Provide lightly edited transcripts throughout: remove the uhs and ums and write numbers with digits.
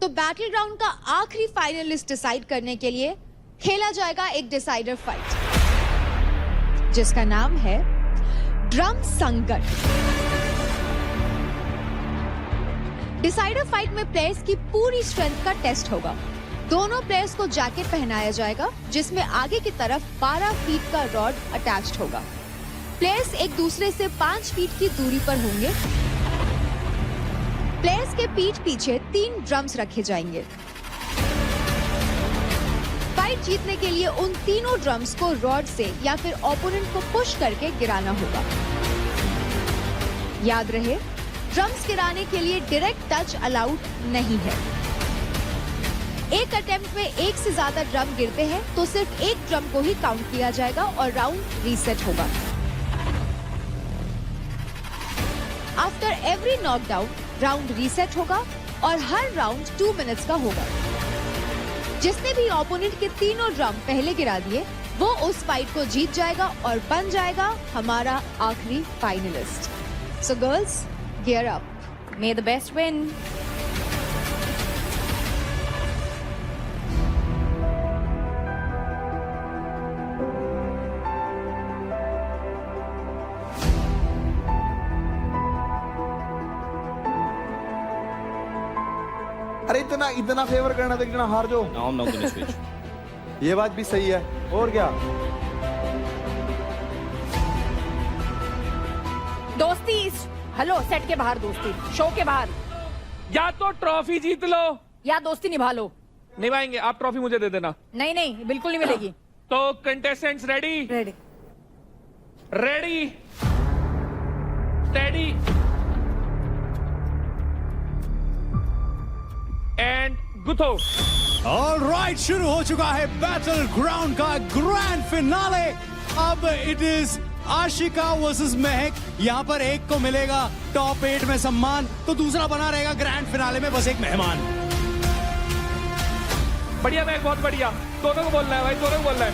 तो battle ground का आखिरी फाइनलिस्ट डिसाइड करने के लिए खेला जाएगा एक डिसाइडर फाइट जिसका नाम है ड्रम संकट। डिसाइडर फाइट में प्लेयर्स की पूरी स्ट्रेंथ का टेस्ट होगा। दोनों प्लेयर्स को जैकेट पहनाया जाएगा जिसमें आगे की तरफ 12 फीट का रॉड अटैच्ड होगा। प्लेयर्स एक दूसरे से 5 फीट की दूरी पर होंगे। प्लेयर्स के पीठ पीछे 3 ड्रम्स रखे जाएंगे। फाइट जीतने के लिए उन तीनों ड्रम्स को रॉड से या फिर ओपोनेंट को पुश करके गिराना होगा। याद रहे, ड्रम्स गिराने के लिए डायरेक्ट टच अलाउड नहीं है। एक अटेम्प्ट में एक से ज्यादा ड्रम गिरते हैं तो सिर्फ एक ड्रम को ही काउंट किया जाएगा और राउंड रीसेट होगा। After every knockdown round reset होगा और हर राउंड 2 मिनट्स का होगा। जिसने भी ओपोनेंट के तीनों ड्रम पहले गिरा दिए वो उस फाइट को जीत जाएगा और बन जाएगा हमारा आखिरी finalist. So girls, gear up, may the best win. अरे इतना फेवर करना तो इतना हार जो। Now I'm not gonna switch. ये बात भी सही है। और क्या दोस्ती, हेलो, सेट के बाहर दोस्ती, शो के बाहर। या तो ट्रॉफी जीत लो या दोस्ती निभा लो। निभाएंगे। आप ट्रॉफी मुझे दे देना। नहीं नहीं, बिल्कुल नहीं मिलेगी। तो contestants ready? Ready. Ready, steady and गुथो। ऑलराइट, शुरू हो चुका है बैटल ग्राउंड का ग्रैंड फिनाले। अब it is Aashika versus Mahak. यहाँ पर एक को मिलेगा टॉप 8 में सम्मान, तो दूसरा बना रहेगा ग्रैंड फिनाले में बस एक मेहमान। बढ़िया महक, बहुत बढ़िया। दोनों को बोलना है भाई, दोनों को बोलना है।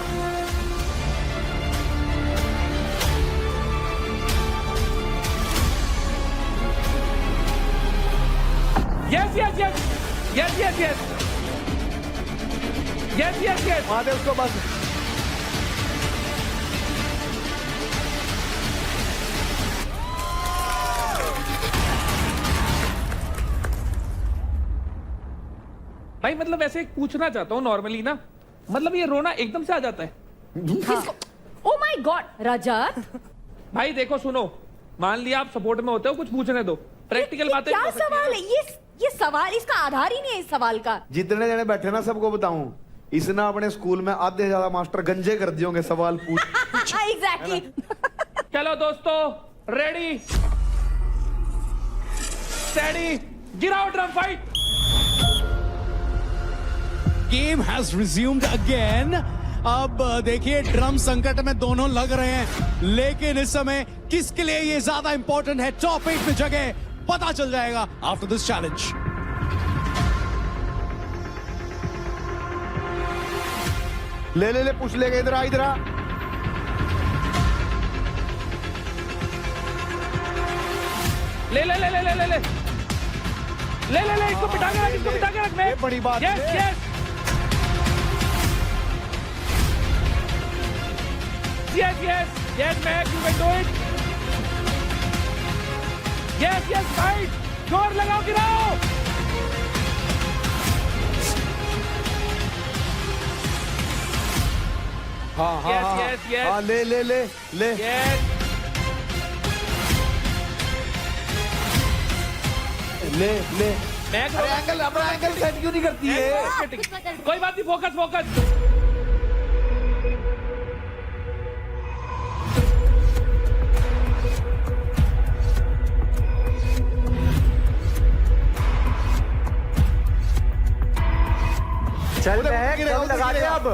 Yes yes yes yes yes yes yes yes yes. Madhav उसको बस। भाई मतलब ऐसे पूछना चाहता हूँ नॉर्मली ना, मतलब ये रोना एकदम से आ जाता है? ओ माय गॉड रजत, भाई देखो सुनो, मान लिया आप सपोर्ट में होते हो, कुछ पूछने दो, प्रैक्टिकल बातें। क्या सवाल है ये सवाल, इसका आधार ही नहीं है इस सवाल का। जितने जने बैठे ना सबको बताऊं, इसने अपने स्कूल में आधे से ज्यादा मास्टर गंजे कर दिए होंगे सवाल पूछ। एग्जैक्टली। चलो दोस्तों, रेडी स्टेडी, गिराओ drum fight. Game has resumed again. अब देखिए, ड्रम संकट में दोनों लग रहे हैं, लेकिन इस समय किसके लिए ये ज्यादा इंपॉर्टेंट है टॉप 8 में जगह, पता चल जाएगा आफ्टर दिस चैलेंज। ले पूछ लेगा। इधर आ, इधर आ। ले ले ले ले ले ले ले ले ले ले इसको बिठा के रख, इसको बिठा के रख। ये बड़ी बात यस है। Yes yes yes yes Mac, you can do it. Yes yes fight, जोर लगाओ, गिराओ। हाँ हाँ Yes, हाँ, yes, yes. हाँ, ले यस ले। मैक, अरे एंगल, अपना एंगल सेट क्यों नहीं करती है? कोई बात नहीं, फोकस फोकस। चल लगा दे अब।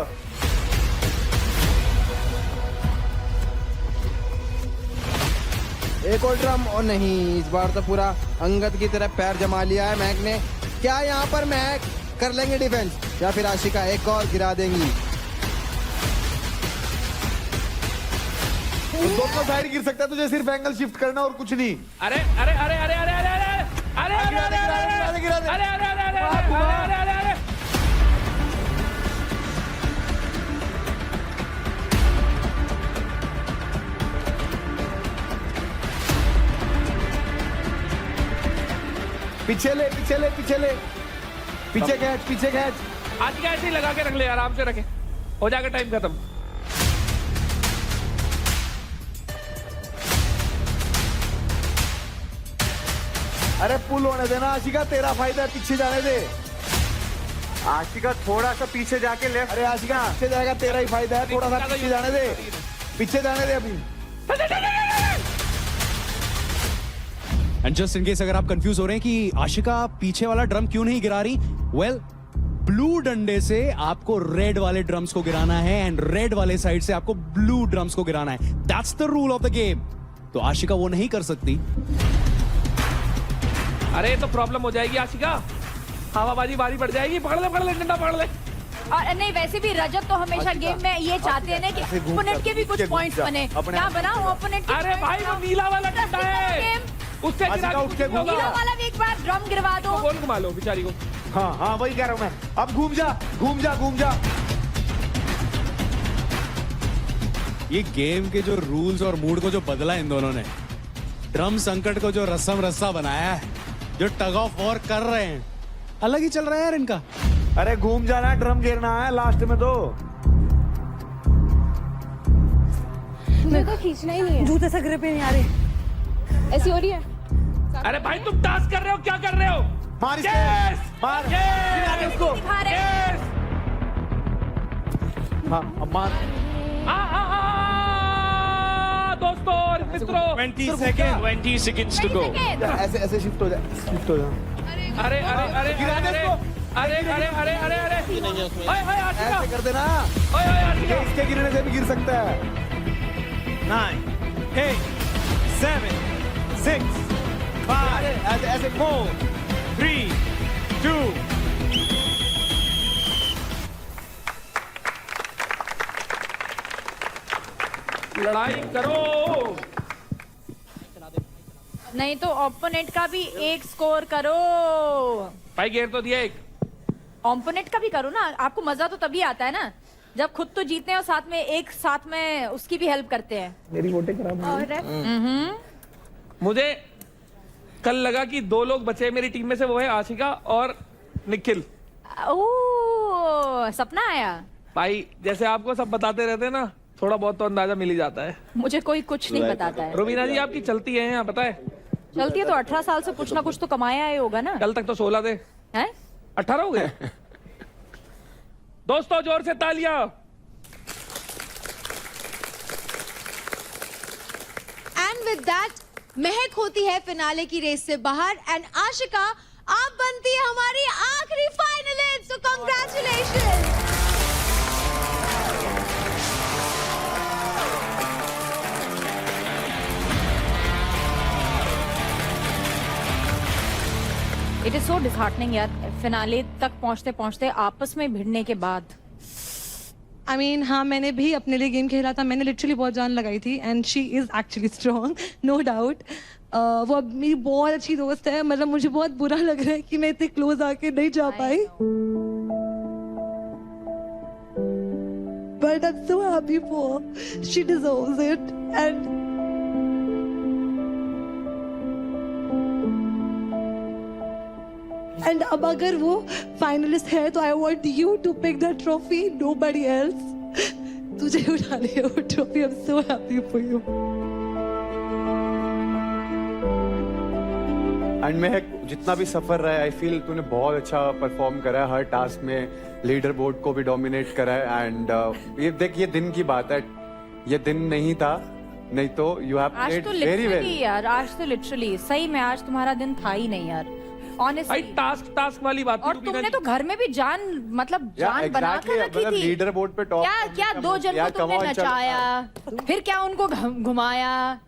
एक और ड्रम, और नहीं, इस बार तो पूरा अंगद की तरह पैर जमा लिया है महक ने। क्या यहाँ पर महक कर लेंगे डिफेंस या फिर आशिका एक और गिरा देंगी? दोनों साइड गिर सकता है, तुझे सिर्फ एंगल शिफ्ट करना और कुछ नहीं। अरे अरे अरे अरे अरे अरे अरे अरे अरे अरे अरे अरे अरे अरे अरे अरे अरे पीछे ले पीछे ले पीछे ले, पीछे खींच पीछे खींच। आज का ऐसे ही लगा के रख ले, आराम से रखे, हो जाएगा टाइम खत्म। अरे पुल होने देना आशिका, तेरा फायदा है, पीछे जाने दे। आशिका थोड़ा सा पीछे जाके लेफ्ट। अरे आशिका पीछे जाएगा, तेरा ही फायदा है, थोड़ा सा पीछे जाने दे, पीछे जाने दे अभी। एंड जस्ट इन केस अगर आप कंफ्यूज हो रहे हैं कि आशिका पीछे वाला ड्रम क्यों नहीं गिरा रही, वेल ब्लू डंडे से आपको रेड वाले ड्रम्स को गिराना है एंड रेड वाले साइड से आपको ब्लू ड्रम्स को गिराना है। That's the rule of the game. तो आशिका वो नहीं कर सकती। अरे तो प्रॉब्लम हो जाएगी आशिका, हवाबाजी भारी पड़ जाएगी। पकड़ ले डंडा पकड़ ले। और नहीं वैसे भी रजत तो हमेशा गेम में ये चाहते हैं ना कि ओपोनेंट के भी कुछ पॉइंट्स बने। क्या बना ओपोनेंट के? अरे भाई वो नीला वाला डंडा है, उससे गिरा के कुछ नहीं होगा। नीला वाला भी एक बार ड्रम गिरवा दो। कौन घुमा लो बेचारी को। हाँ हाँ वही कह रहा हूं मैं, अब घूम जा घूम जा घूम जा। ये गेम के जो रूल्स और मूड को जो बदला इन दोनों ने, ड्रम संकट को जो रस्म रस्सा बनाया है, जो टग ऑफ वॉर कर रहे हैं, अलग ही चल रहा है यार इनका। अरे घूम जाना, ड्रम गिरना है लास्ट में तो। मेरे को खींचना ही नहीं है, जूते से ग्रिप ही नहीं आ रही, ऐसी हो रही है। अरे भाई तुम टास्क कर रहे हो, क्या कर रहे हो? मार इसको, Yes! मार Yes! गिरा दे उसको। दिखा रहे हैं। Yes! हाँ अब मार। दोस्तों और मित्रों 20 seconds to go। ऐसे ऐसे शिफ्ट हो जा, शिफ्ट हो जा। अरे अरे अरे गिरा दे अरे इसको। अरे अरे अरे अरे अरे ओए ओए आशिका, ऐसे कर देना, ओए ओए आशिका। इसके गिरने से भी गिर सकता है। 9, 8, 7, 6, 5, ऐसे ऐसे 4, 3, 2। लड़ाई करो। नहीं तो ओपोनेंट का भी एक स्कोर करो। भाई घेर तो दिया एक। ओपोनेंट का भी करो ना, आपको मजा तो तभी आता है ना जब खुद तो जीतते हैं और साथ में एक साथ में उसकी भी हेल्प करते हैं। मेरी वोटें खराब हो गई। मुझे कल लगा कि 2 लोग बचे मेरी टीम में से, वो है आशिका और निखिल। ओह सपना आया। भाई जैसे आपको सब बताते रहते हैं ना, थोड़ा बहुत तो अंदाजा मिल ही जाता है। मुझे कोई कुछ नहीं बताता है। रुबीना जी आपकी चलती है यहाँ, पता है? चलती है तो 18 साल से कुछ ना कुछ तो कमाया ही होगा ना। कल तक तो 16 थे, हैं? 18 हो गए। दोस्तों जोर से तालियां। एंड विद दैट महक होती है फिनाले की रेस से बाहर एंड आशिका आप बनती है हमारी आखिरी finalist. So congratulation. It is so disheartening यार, फिनाले तक पहुंचते पहुंचते आपस में भिड़ने के बाद। I mean, हाँ मैंने भी अपने लिए गेम खेला था, मैंने लिटरली बहुत जान लगाई थी and she is actually strong, no doubt. वो अब मेरी बहुत अच्छी दोस्त है, मतलब मुझे बहुत बुरा लग रहा है कि मैं इतने क्लोज आके नहीं जा पाई, but I am so happy for she deserves it. And अब अगर वो फाइनलिस्ट है तो I want you to pick the trophy, nobody else. तुझे उठानी है वो trophy, I am so happy for you. And Mahak जितना भी सफर रहा है, आई फील तूने बहुत अच्छा परफॉर्म करा है हर टास्क में, लीडर बोर्ड को भी डोमिनेट करा है। एंड ये देख, ये दिन की बात है, ये दिन नहीं था, नहीं तो यू हैव आज प्लेड तो वेरी वेल लिटरली यार, आज तो लिटरली सही में आज तुम्हारा दिन था ही नहीं यार, भाई ऑनेस्टली। टास्क वाली बात थी और रुबीना तुमने जी। तो घर में भी जान, मतलब जान बना कर रखी थी। लीडर बोर्ड पे टॉप क्या क्या 2 जन को तुमने नचाया, फिर क्या उनको घुमाया।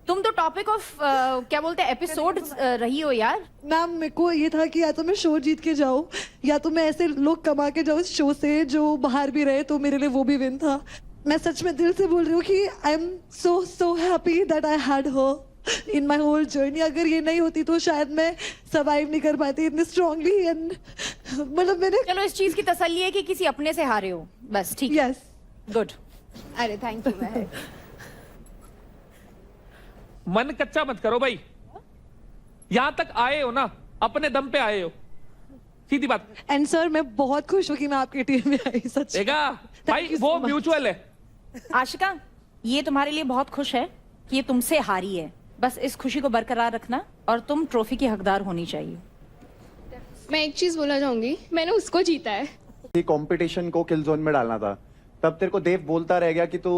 तुम तो टॉपिक ऑफ क्या बोलते हैं एपिसोड रही हो यार। मैम मेरे को ये था कि या तो मैं शो जीत के जाऊँ या तो मैं ऐसे लोग कमा के जाऊँ इस शो से जो बाहर भी रहे, तो मेरे लिए वो भी विन था। मैं सच में दिल से बोल रही हूँ कि I am so happy that I had her in my whole journey. अगर ये नहीं होती तो शायद मैं सर्वाइव नहीं कर पाती इतनी स्ट्रांगली। एंड मतलब मैंने, चलो इस चीज की तसल्ली है कि किसी अपने से हारे हो, बस ठीक है, यस गुड। अरे थैंक यू महक। मन कच्चा मत करो भाई, यहां तक आए हो ना, अपने दम पे आए हो, सीधी बात। एंड सर मैं बहुत खुश हूँ कि मैं आपकी टीम में आई, सच। देखा भाई, you so वो much. म्यूचुअल है। आशिका, ये तुम्हारे लिए बहुत खुश है कि ये तुमसे हारी है। बस इस खुशी को बरकरार रखना और तुम ट्रॉफी की हकदार होनी चाहिए। मैं एक चीज बोलना चाहूंगी, मैंने उसको जीता है। ये कंपटीशन को किल जोन में डालना था, तब तेरे को देव बोलता रह गया कि तू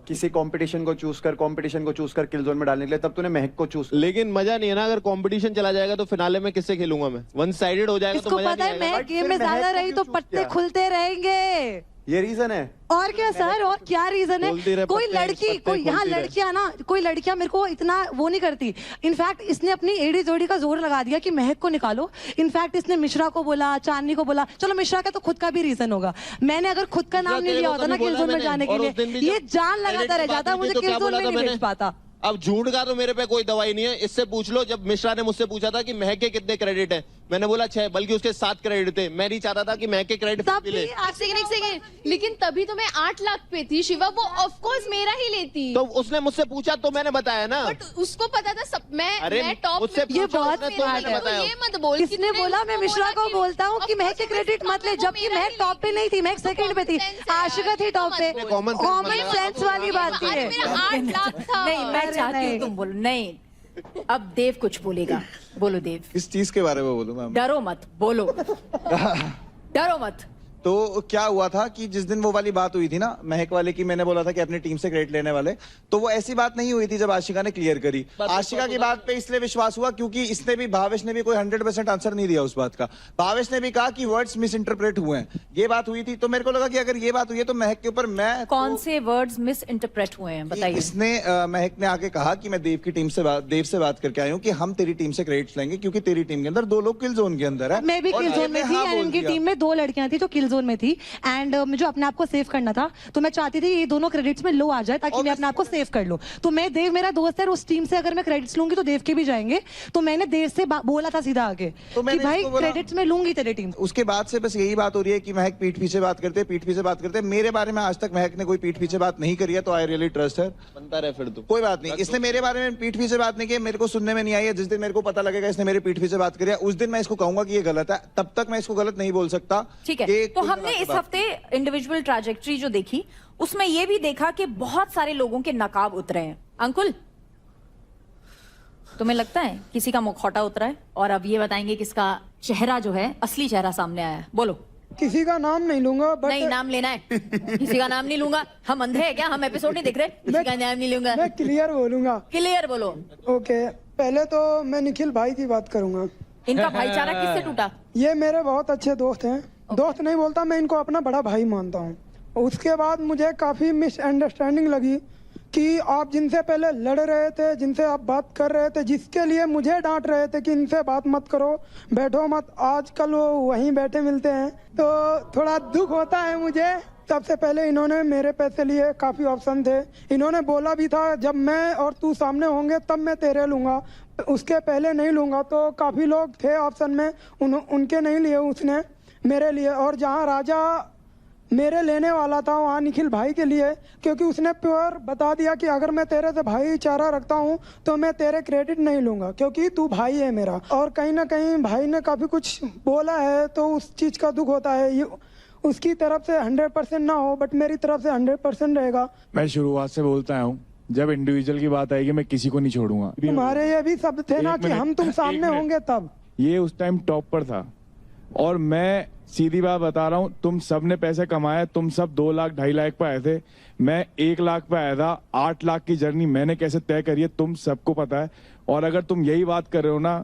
किसी कंपटीशन को चूज कर किल जोन में डालने के लिए, तब तूने महक को चूज। लेकिन मजा नहीं है ना, अगर कंपटीशन चला जाएगा तो फिनाले में किससे खेलूंगा मैं? वन साइडेड हो जाएगा तो इसको मजा पता नहीं है आएगा। मैं गेम में ज्यादा रही तो पत्ते खुलते रहेंगे। ये रीजन है। और क्या सर, और क्या रीजन खोलती है? रहे कोई पत्ते, लड़की, पत्ते कोई यहाँ खोलती रहे। लड़कियां ना, कोई लड़कियां मेरे को इतना वो नहीं करती। इनफैक्ट इसने अपनी एडी जोड़ी का जोर लगा दिया कि महक को निकालो। इनफैक्ट इसने मिश्रा को बोला, चांदनी को बोला। चलो मिश्रा का तो खुद का भी रीजन होगा, मैंने अगर खुद का नाम नहीं लिया होता ना किल जोन में जाने के लिए, ये जान लगाता रह जाता, मुझे किल जोन में नहीं भेज पाता। अब झूठ का तो मेरे पे कोई दवाई नहीं है, इससे पूछ लो। जब मिश्रा ने मुझसे पूछा था कि महक के कितने क्रेडिट है, मैंने बोला 6, बल्कि उसके 7 क्रेडिट थे। मैं नहीं चाहता था कि महक के क्रेडिट तब मिले। भी एक सेकंड, लेकिन तभी तो मैं 8 लाख पे थी शिवा, वो ऑफ कोर्स मेरा ही लेती। तो उसने मुझसे पूछा तो मैंने बताया ना। बट उसको पता था सब, अरे, मैं टॉप उससे में। ये पूछा बहुत उसने तो बात मैंने है। बताया। ये मत बोल। किसने कितने बोला? मैं उसको मिश्रा बोला को कि बोलता हूँ कि of महक के course क्रेडिट उसने मत ले, top में जबकि मेरा महक ही टॉप पे नहीं थी, महक सेकंड पे थी, common sense है आशिका थी यार, टॉप पे। ये तो मत common sense कॉमन मतलब सेंस वाली बात थी अरे ये। मेरा 8 लाख था। नहीं, मैं अरे चाहती हूँ नहीं। तुम बोलो। नहीं, अब देव कुछ बोलेगा। बोलो देव। किस चीज के बारे में बोलूं मैम? डरो मत, बोलो। डरो मत। तो क्या हुआ था कि जिस दिन वो वाली बात हुई थी ना महक वाले की, मैंने बोला था कि अपनी टीम से क्रेडिट लेने वाले, तो वो ऐसी बात नहीं हुई थी जब आशिका ने क्लियर करी। आशिका की बात पे इसलिए विश्वास हुआ क्योंकि इसने भी, भावेश ने भी कोई 100% आंसर नहीं दिया उस बात का। भावेश ने भी कहा कि वर्ड्स मिस इंटरप्रेट हुए हैं, ये बात हुई थी। तो मेरे को लगा कि अगर ये बात हुई है तो महक के ऊपर मैं कौन से वर्ड्स मिस इंटरप्रेट हुए हैं बताइए। इसने महक ने आके कहा कि मैं देव की टीम से बात करके आई हूँ कि हम तेरी टीम से क्रेडिट लेंगे क्योंकि तेरी टीम के अंदर 2 लोग किल जोन के अंदर है। मैं भी और किल जोन में मैंने थी हाँ एंड बोल इनकी दिया। टीम में 2 लड़कियां थी जो किल जोन में थी। एंड मुझे अपने आप को सेव करना था, तो मैं चाहती थी ये दोनों क्रेडिट्स में लो आ जाए ताकि मैं अपने आप को सेव कर लूं। तो मैं, देव मेरा दोस्त है, उस टीम से अगर मैं क्रेडिट्स लूंगी तो देव के भी जाएंगे। तो मैंने देव से बोला था सीधा आगे तो कि मैंने भाई इसको बोला- क्रेडिट्स में लूंगी तेरी टीम। उसके बाद से बस यही बात हो रही है कि महक पीठ पीछे बात करते। मेरे बारे में आज तक महक ने कोई पीठ पीछे बात नहीं करी है, तो आई रियली ट्रस्ट है। बनता रहे फिर तू। कोई बात नहीं, इसने मेरे बारे में पीठ पीछे बात नहीं की, मेरे को सुनने में नहीं आई है। जिस दिन मेरे को पता लगेगा इसने मेरे पीठ पीछे बात करी है, उस दिन मैं इसको कहूंगा कि ये गलत है। तब तक मैं इसको गलत नहीं बोल सकता। ठीक है, कि तो कुल हमने मिला के इस बात- हफ्ते इंडिविजुअल ट्रैजेक्टरी जो देखी, उसमें ये भी देखा कि बहुत सारे लोगों के नकाब उतरे हैं। अंकुल, तुम्हें लगता है किसी का मुखौटा उतरा है? और अब ये बताएंगे किसका चेहरा जो है, असली चेहरा सामने आया है। बोलो। किसी का नाम नहीं लूंगा, बट नहीं, नाम लेना है। किसी का नाम नहीं लूंगा। हम अंधे हैं क्या? हम एपिसोड नहीं देख रहे? किसी का नाम नहीं लूंगा। मैं क्लियर बोलूंगा। क्लियर बोलो। ओके, पहले तो मैं निखिल भाई की बात करूंगा। इनका भाईचारा किससे टूटा? ये मेरे बहुत अच्छे दोस्त हैं। दोस्त नहीं बोलता, मैं इनको अपना बड़ा भाई मानता हूँ। उसके बाद मुझे काफी मिसअंडरस्टैंडिंग लगी कि आप जिनसे पहले लड़ रहे थे, जिनसे आप बात कर रहे थे, जिसके लिए मुझे डांट रहे थे कि इनसे बात मत करो, बैठो मत, आजकल वो वहीं बैठे मिलते हैं, तो थोड़ा दुख होता है मुझे। सबसे पहले इन्होंने मेरे पैसे लिए, काफ़ी ऑप्शन थे। इन्होंने बोला भी था जब मैं और तू सामने होंगे तब मैं तेरे लूँगा, उसके पहले नहीं लूँगा। तो काफ़ी लोग थे ऑप्शन में, उनके नहीं लिए उसने, मेरे लिए। और जहाँ राजा मेरे लेने वाला था वहाँ निखिल भाई के लिए, क्योंकि उसने प्योर बता दिया कि अगर मैं तेरे से भाईचारा रखता हूँ तो मैं तेरे क्रेडिट नहीं लूँगा क्योंकि तू भाई है मेरा। और कहीं ना कहीं भाई ने काफ़ी कुछ बोला है तो उस चीज़ का दुख होता है। उसकी तरफ से 100% ना हो, बट मेरी तरफ से 100% रहेगा। मैं शुरुआत से बोलता हूँ, जब इंडिविजुअल की बात आएगी मैं किसी को नहीं छोड़ूंगा। तुम्हारे ये भी शब्द थे ना कि हम तुम सामने होंगे तब। ये उस टाइम टॉप पर था और मैं सीधी बात बता रहा हूँ, तुम सब ने पैसे कमाए, तुम सब 2 लाख 2.5 लाख पे आए थे, मैं 1 लाख पे आया था। 8 लाख की जर्नी मैंने कैसे तय करी है तुम सबको पता है। और अगर तुम यही बात कर रहे हो ना,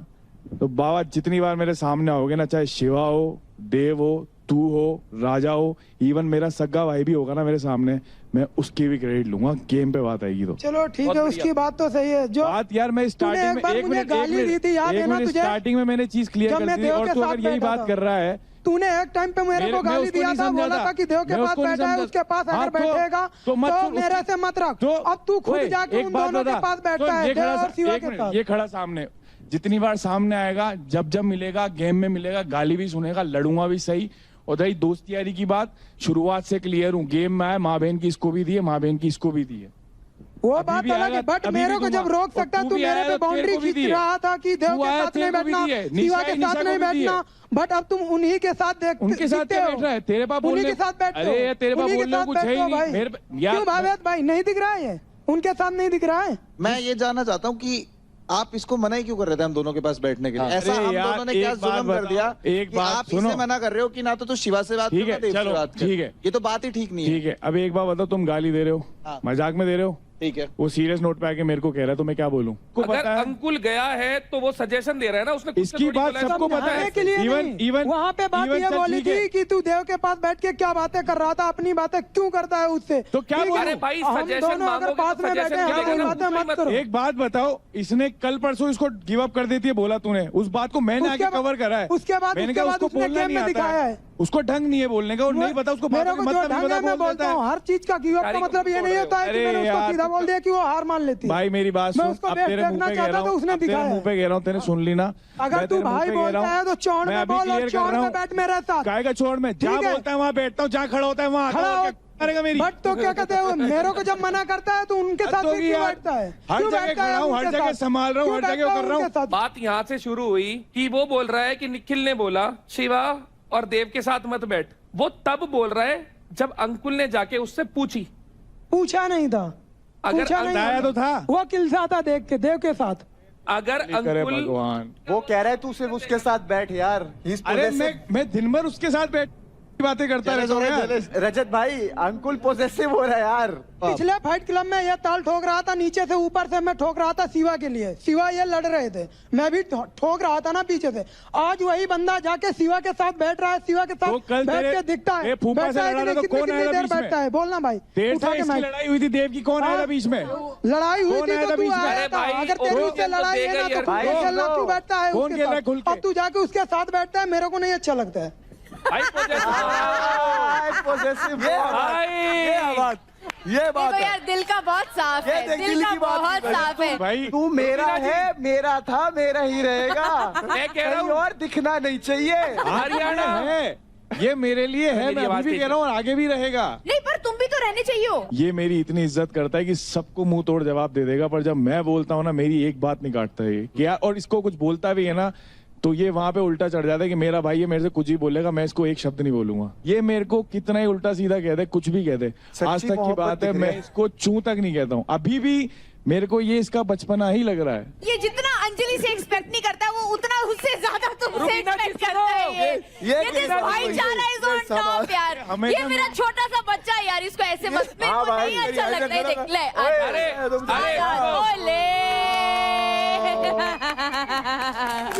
तो बाबा जितनी बार मेरे सामने आओगे ना, चाहे शिवा हो, देव हो, तू हो, राजा हो, इवन मेरा सगा भाई भी होगा ना मेरे सामने, मैं उसकी भी क्रेडिट लूंगा। गेम पे बात आएगी तो चलो ठीक है, उसकी बात तो सही है। जो बात यार, मैं स्टार्टिंग में एक मिनट स्टार्टिंग में मैंने चीज क्लियर कर दी, और तू अगर यही बात कर रहा है, तूने एक टाइम पे मेरे को गाली दिया था, बोला था कि देव के पास बैठा है, उसके पास अगर बैठेगा तो मेरे से मत रख। अब तू खुद जाके उन दोनों के पास बैठा है, देव और शिवा के पास। ये खड़ा सामने, जितनी बार सामने आएगा, जब जब मिलेगा, गेम में मिलेगा, गाली भी सुनेगा, लड़ूंगा भी सही। और रही दोस्ती यारी की बात, शुरुआत से क्लियर हूँ, गेम में आया, माँ बहन की इसको भी दी है, माँ बहन की इसको भी दी है। वो अभी बात भी अलग आएगा, है, बट अभी मेरे भी को जब दूंगा। रोक और सकता तू तू भी मेरे आया पे तो तेरे बाउंड्री को भी खींच दिए। रहा था कि देव तू के आया, साथ नहीं तेरे को भी बैठना, दिए। शिवा के निशा साथ को नहीं भी दिए। बैठना, बट अब तुम उन्हीं के साथ देख उनके साथ दिखते क्या हो। बैठ रहा है? तेरे पास उन्हीं बोलने के साथ बैठते हो। अरे तेरे पास उन्हीं के बोलने साथ को कुछ है बैठते ही हो नहीं भाई। मेरे यार क्यों भावेद भाई नहीं दिख रहा है? उनके साथ नहीं दिख रहा है? मैं ये जानना चाहता हूँ कि आप इसको मना ही क्यों कर रहे थे हम दोनों के पास बैठने के लिए? ऐसा अरे हम यार, दोनों ने क्या एक बात जुल्म कर दिया एक कि बात आप सुनो। इससे मना कर रहे हो कि ना तो तू शिवा से बात ठीक कर, है, ना देव से चलो, बात कर। ठीक है। ये तो बात ही ठीक नहीं है। ठीक है, अब एक बात बताओ, तुम गाली दे रहे हो, हाँ। मजाक में दे रहे हो? ठीक है। वो सीरियस नोट पे आके मेरे को कह रहा है तो मैं क्या बोलूं? को अगर पता है अंकुल गया है तो वो सजेशन दे रहा है ना, उसने खुद से इसकी थोड़ी बात बोला है। सबको पता है। समझाने के लिए इवन नहीं। इवन वहाँ पे बात ये बोली थी कि तू देव के पास बैठ के क्या बातें कर रहा था, अपनी बातें क्यों करता है उससे? तो क्या ठीक है? अरे भाई, हम सजेशन दोनों अगर मांगोगे पास तो में सजेशन बैठे हैं, मिलेगा हमारी ना, बातें कोई मत मत- करो। एक बात बताओ, इसने कल परसों इसको गिव अप कर देती है, बोला तूने, उस बात को मैंने आगे कवर करा है। उसके बाद मैंने कहा उसको उसने बोलना गेम नहीं में आता दिखाया है, है। उसको ढंग नहीं है बोलने का और नहीं पता उसको मेरे बातों को का जो मतलब नहीं ढंग पता, है मैं बोल देता बोलता हूँ, है। हर चीज का गिव अप का मतलब ये नहीं होता है कि अरे मैंने उसको यार, सीधा बोल दिया कि वो हार मान लेती है। भाई मेरी बात मैं सुन, उसको अब बेस्ट तेरे मुंह देखना पे कह चाहता रहा तो हूँ, उसने अब तेरे दिखाया मुंह है। पे कह रहा हूँ, तेने सुन ली ना? अगर मैं तू तेरे मुंह भाई पे कह रहा बोलता हूँ, है तो चौड़ मैं में अभी बोल और clear कर चौड़ रहा में हूँ। बैठ मेरे साथ। काय का छोड़, मैं जहाँ ठीक है। बोलता है वहाँ बैठता हूँ, जहाँ खड़ा होता है वहाँ आता खड़ा हूँ, हो- और क्या करेगा मेरी? बट तो क्या कहते हैं, मेरे को जब मना करता है तो उनके साथ तो भी भी क्यों यार, बैठता है? हर क्यों जगह बैठता है खड़ा हूँ, हर उनके जगह साथ? संभाल रहा हूँ, क्यों हर जगह बैठता है कर रहा हूँ। उनके साथ? बात यहाँ से शुरू हुई कि वो बोल रहा है कि निखिल ने बोला शिवा और देव के साथ मत बैठ। वो तब बोल रहा है जब अंकुल ने जाके उससे पूछी। पूछा नहीं था, अगर पूछा नहीं बताया तो था। वो किलसा था देख के देव के साथ। अगर करे अंकुल भगवान, वो कह रहा है तू सिर्फ उसके साथ बैठ यार। अरे मैं दिन भर उसके साथ बैठ बातें करता रहता हूँ यार। रजत भाई अंकुल पोजेसिव हो रहा है यार। पिछले फाइट क्लब में ये ताल ठोक रहा था, नीचे से ऊपर से मैं ठोक रहा था शिवा के लिए। शिवा ये लड़ रहे थे, मैं भी ठोक रहा था ना पीछे से। आज वही बंदा जाके शिवा के साथ बैठ रहा है, शिवा के तो साथ कल बैठ तेरे- के दिखता है। ये फूफा से बैठता है लड़ा कि था तो नहीं, कौन कितनी आया था देर बीच में? बैठता है? बोलना भाई, तेरे उठा से के इसकी माइक। लड़ाई हुई थी, देव की कौन आया था बीच में? लड़ाई हुई कौन थी आया तो था तू बीच में? आया अरे था। भाई, अगर तेरी वो उससे तो लड़ाई है देगा ना यार। तो भाई, खेलना क्यों बैठता है कौन उसके खेल रहा है साथ? खुल के? अब तू जाके उसके साथ बैठता है, मेरे को नहीं अच्छा लगता है। भाई पोजेसिव ये बात देखो यार, दिल का बहुत साफ ये है, देख, दिल दिल का की बात बहुत है। साफ है। भाई तू मेरा है, मेरा था, मेरा ही रहेगा। मैं कह रहा कहीं हूँ और दिखना नहीं चाहिए। हरियाणा है, ये मेरे लिए है, मेरी मैं आवाज अभी भी ठीक कह रहा हूँ और आगे भी रहेगा। नहीं, पर तुम भी तो रहने चाहिए हो। ये मेरी इतनी इज्जत करता है कि सबको मुंह तोड़ जवाब दे देगा, पर जब मैं बोलता हूँ ना, मेरी एक बात नहीं काटता है कि यार, और इसको कुछ बोलता भी है ना तो ये वहां पे उल्टा चढ़ जाता है कि मेरा भाई ये मेरे से कुछ ही बोलेगा, मैं इसको एक शब्द नहीं बोलूंगा। ये मेरे को कितना ही उल्टा सीधा कहता है, कुछ भी कहते, आज तक की बात है, मैं इसको चू तक नहीं कहता हूँ। अभी भी मेरे को ये इसका बचपना ही लग रहा है। ये जितना अंजलि से एक्सपेक्ट नहीं करता वो उतना उससे ज्यादा तुमसे रुबीना एक्सपेक्ट किसको? करता है। ये किस दिस बात भाईचारा इज ऑन टॉप यार। हमें ये तो मेरा नहीं- छोटा सा बच्चा है यार, इसको ऐसे मत, मेरे को भाई, नहीं अच्छा ऐसे लगता है। करो देख ना। ले,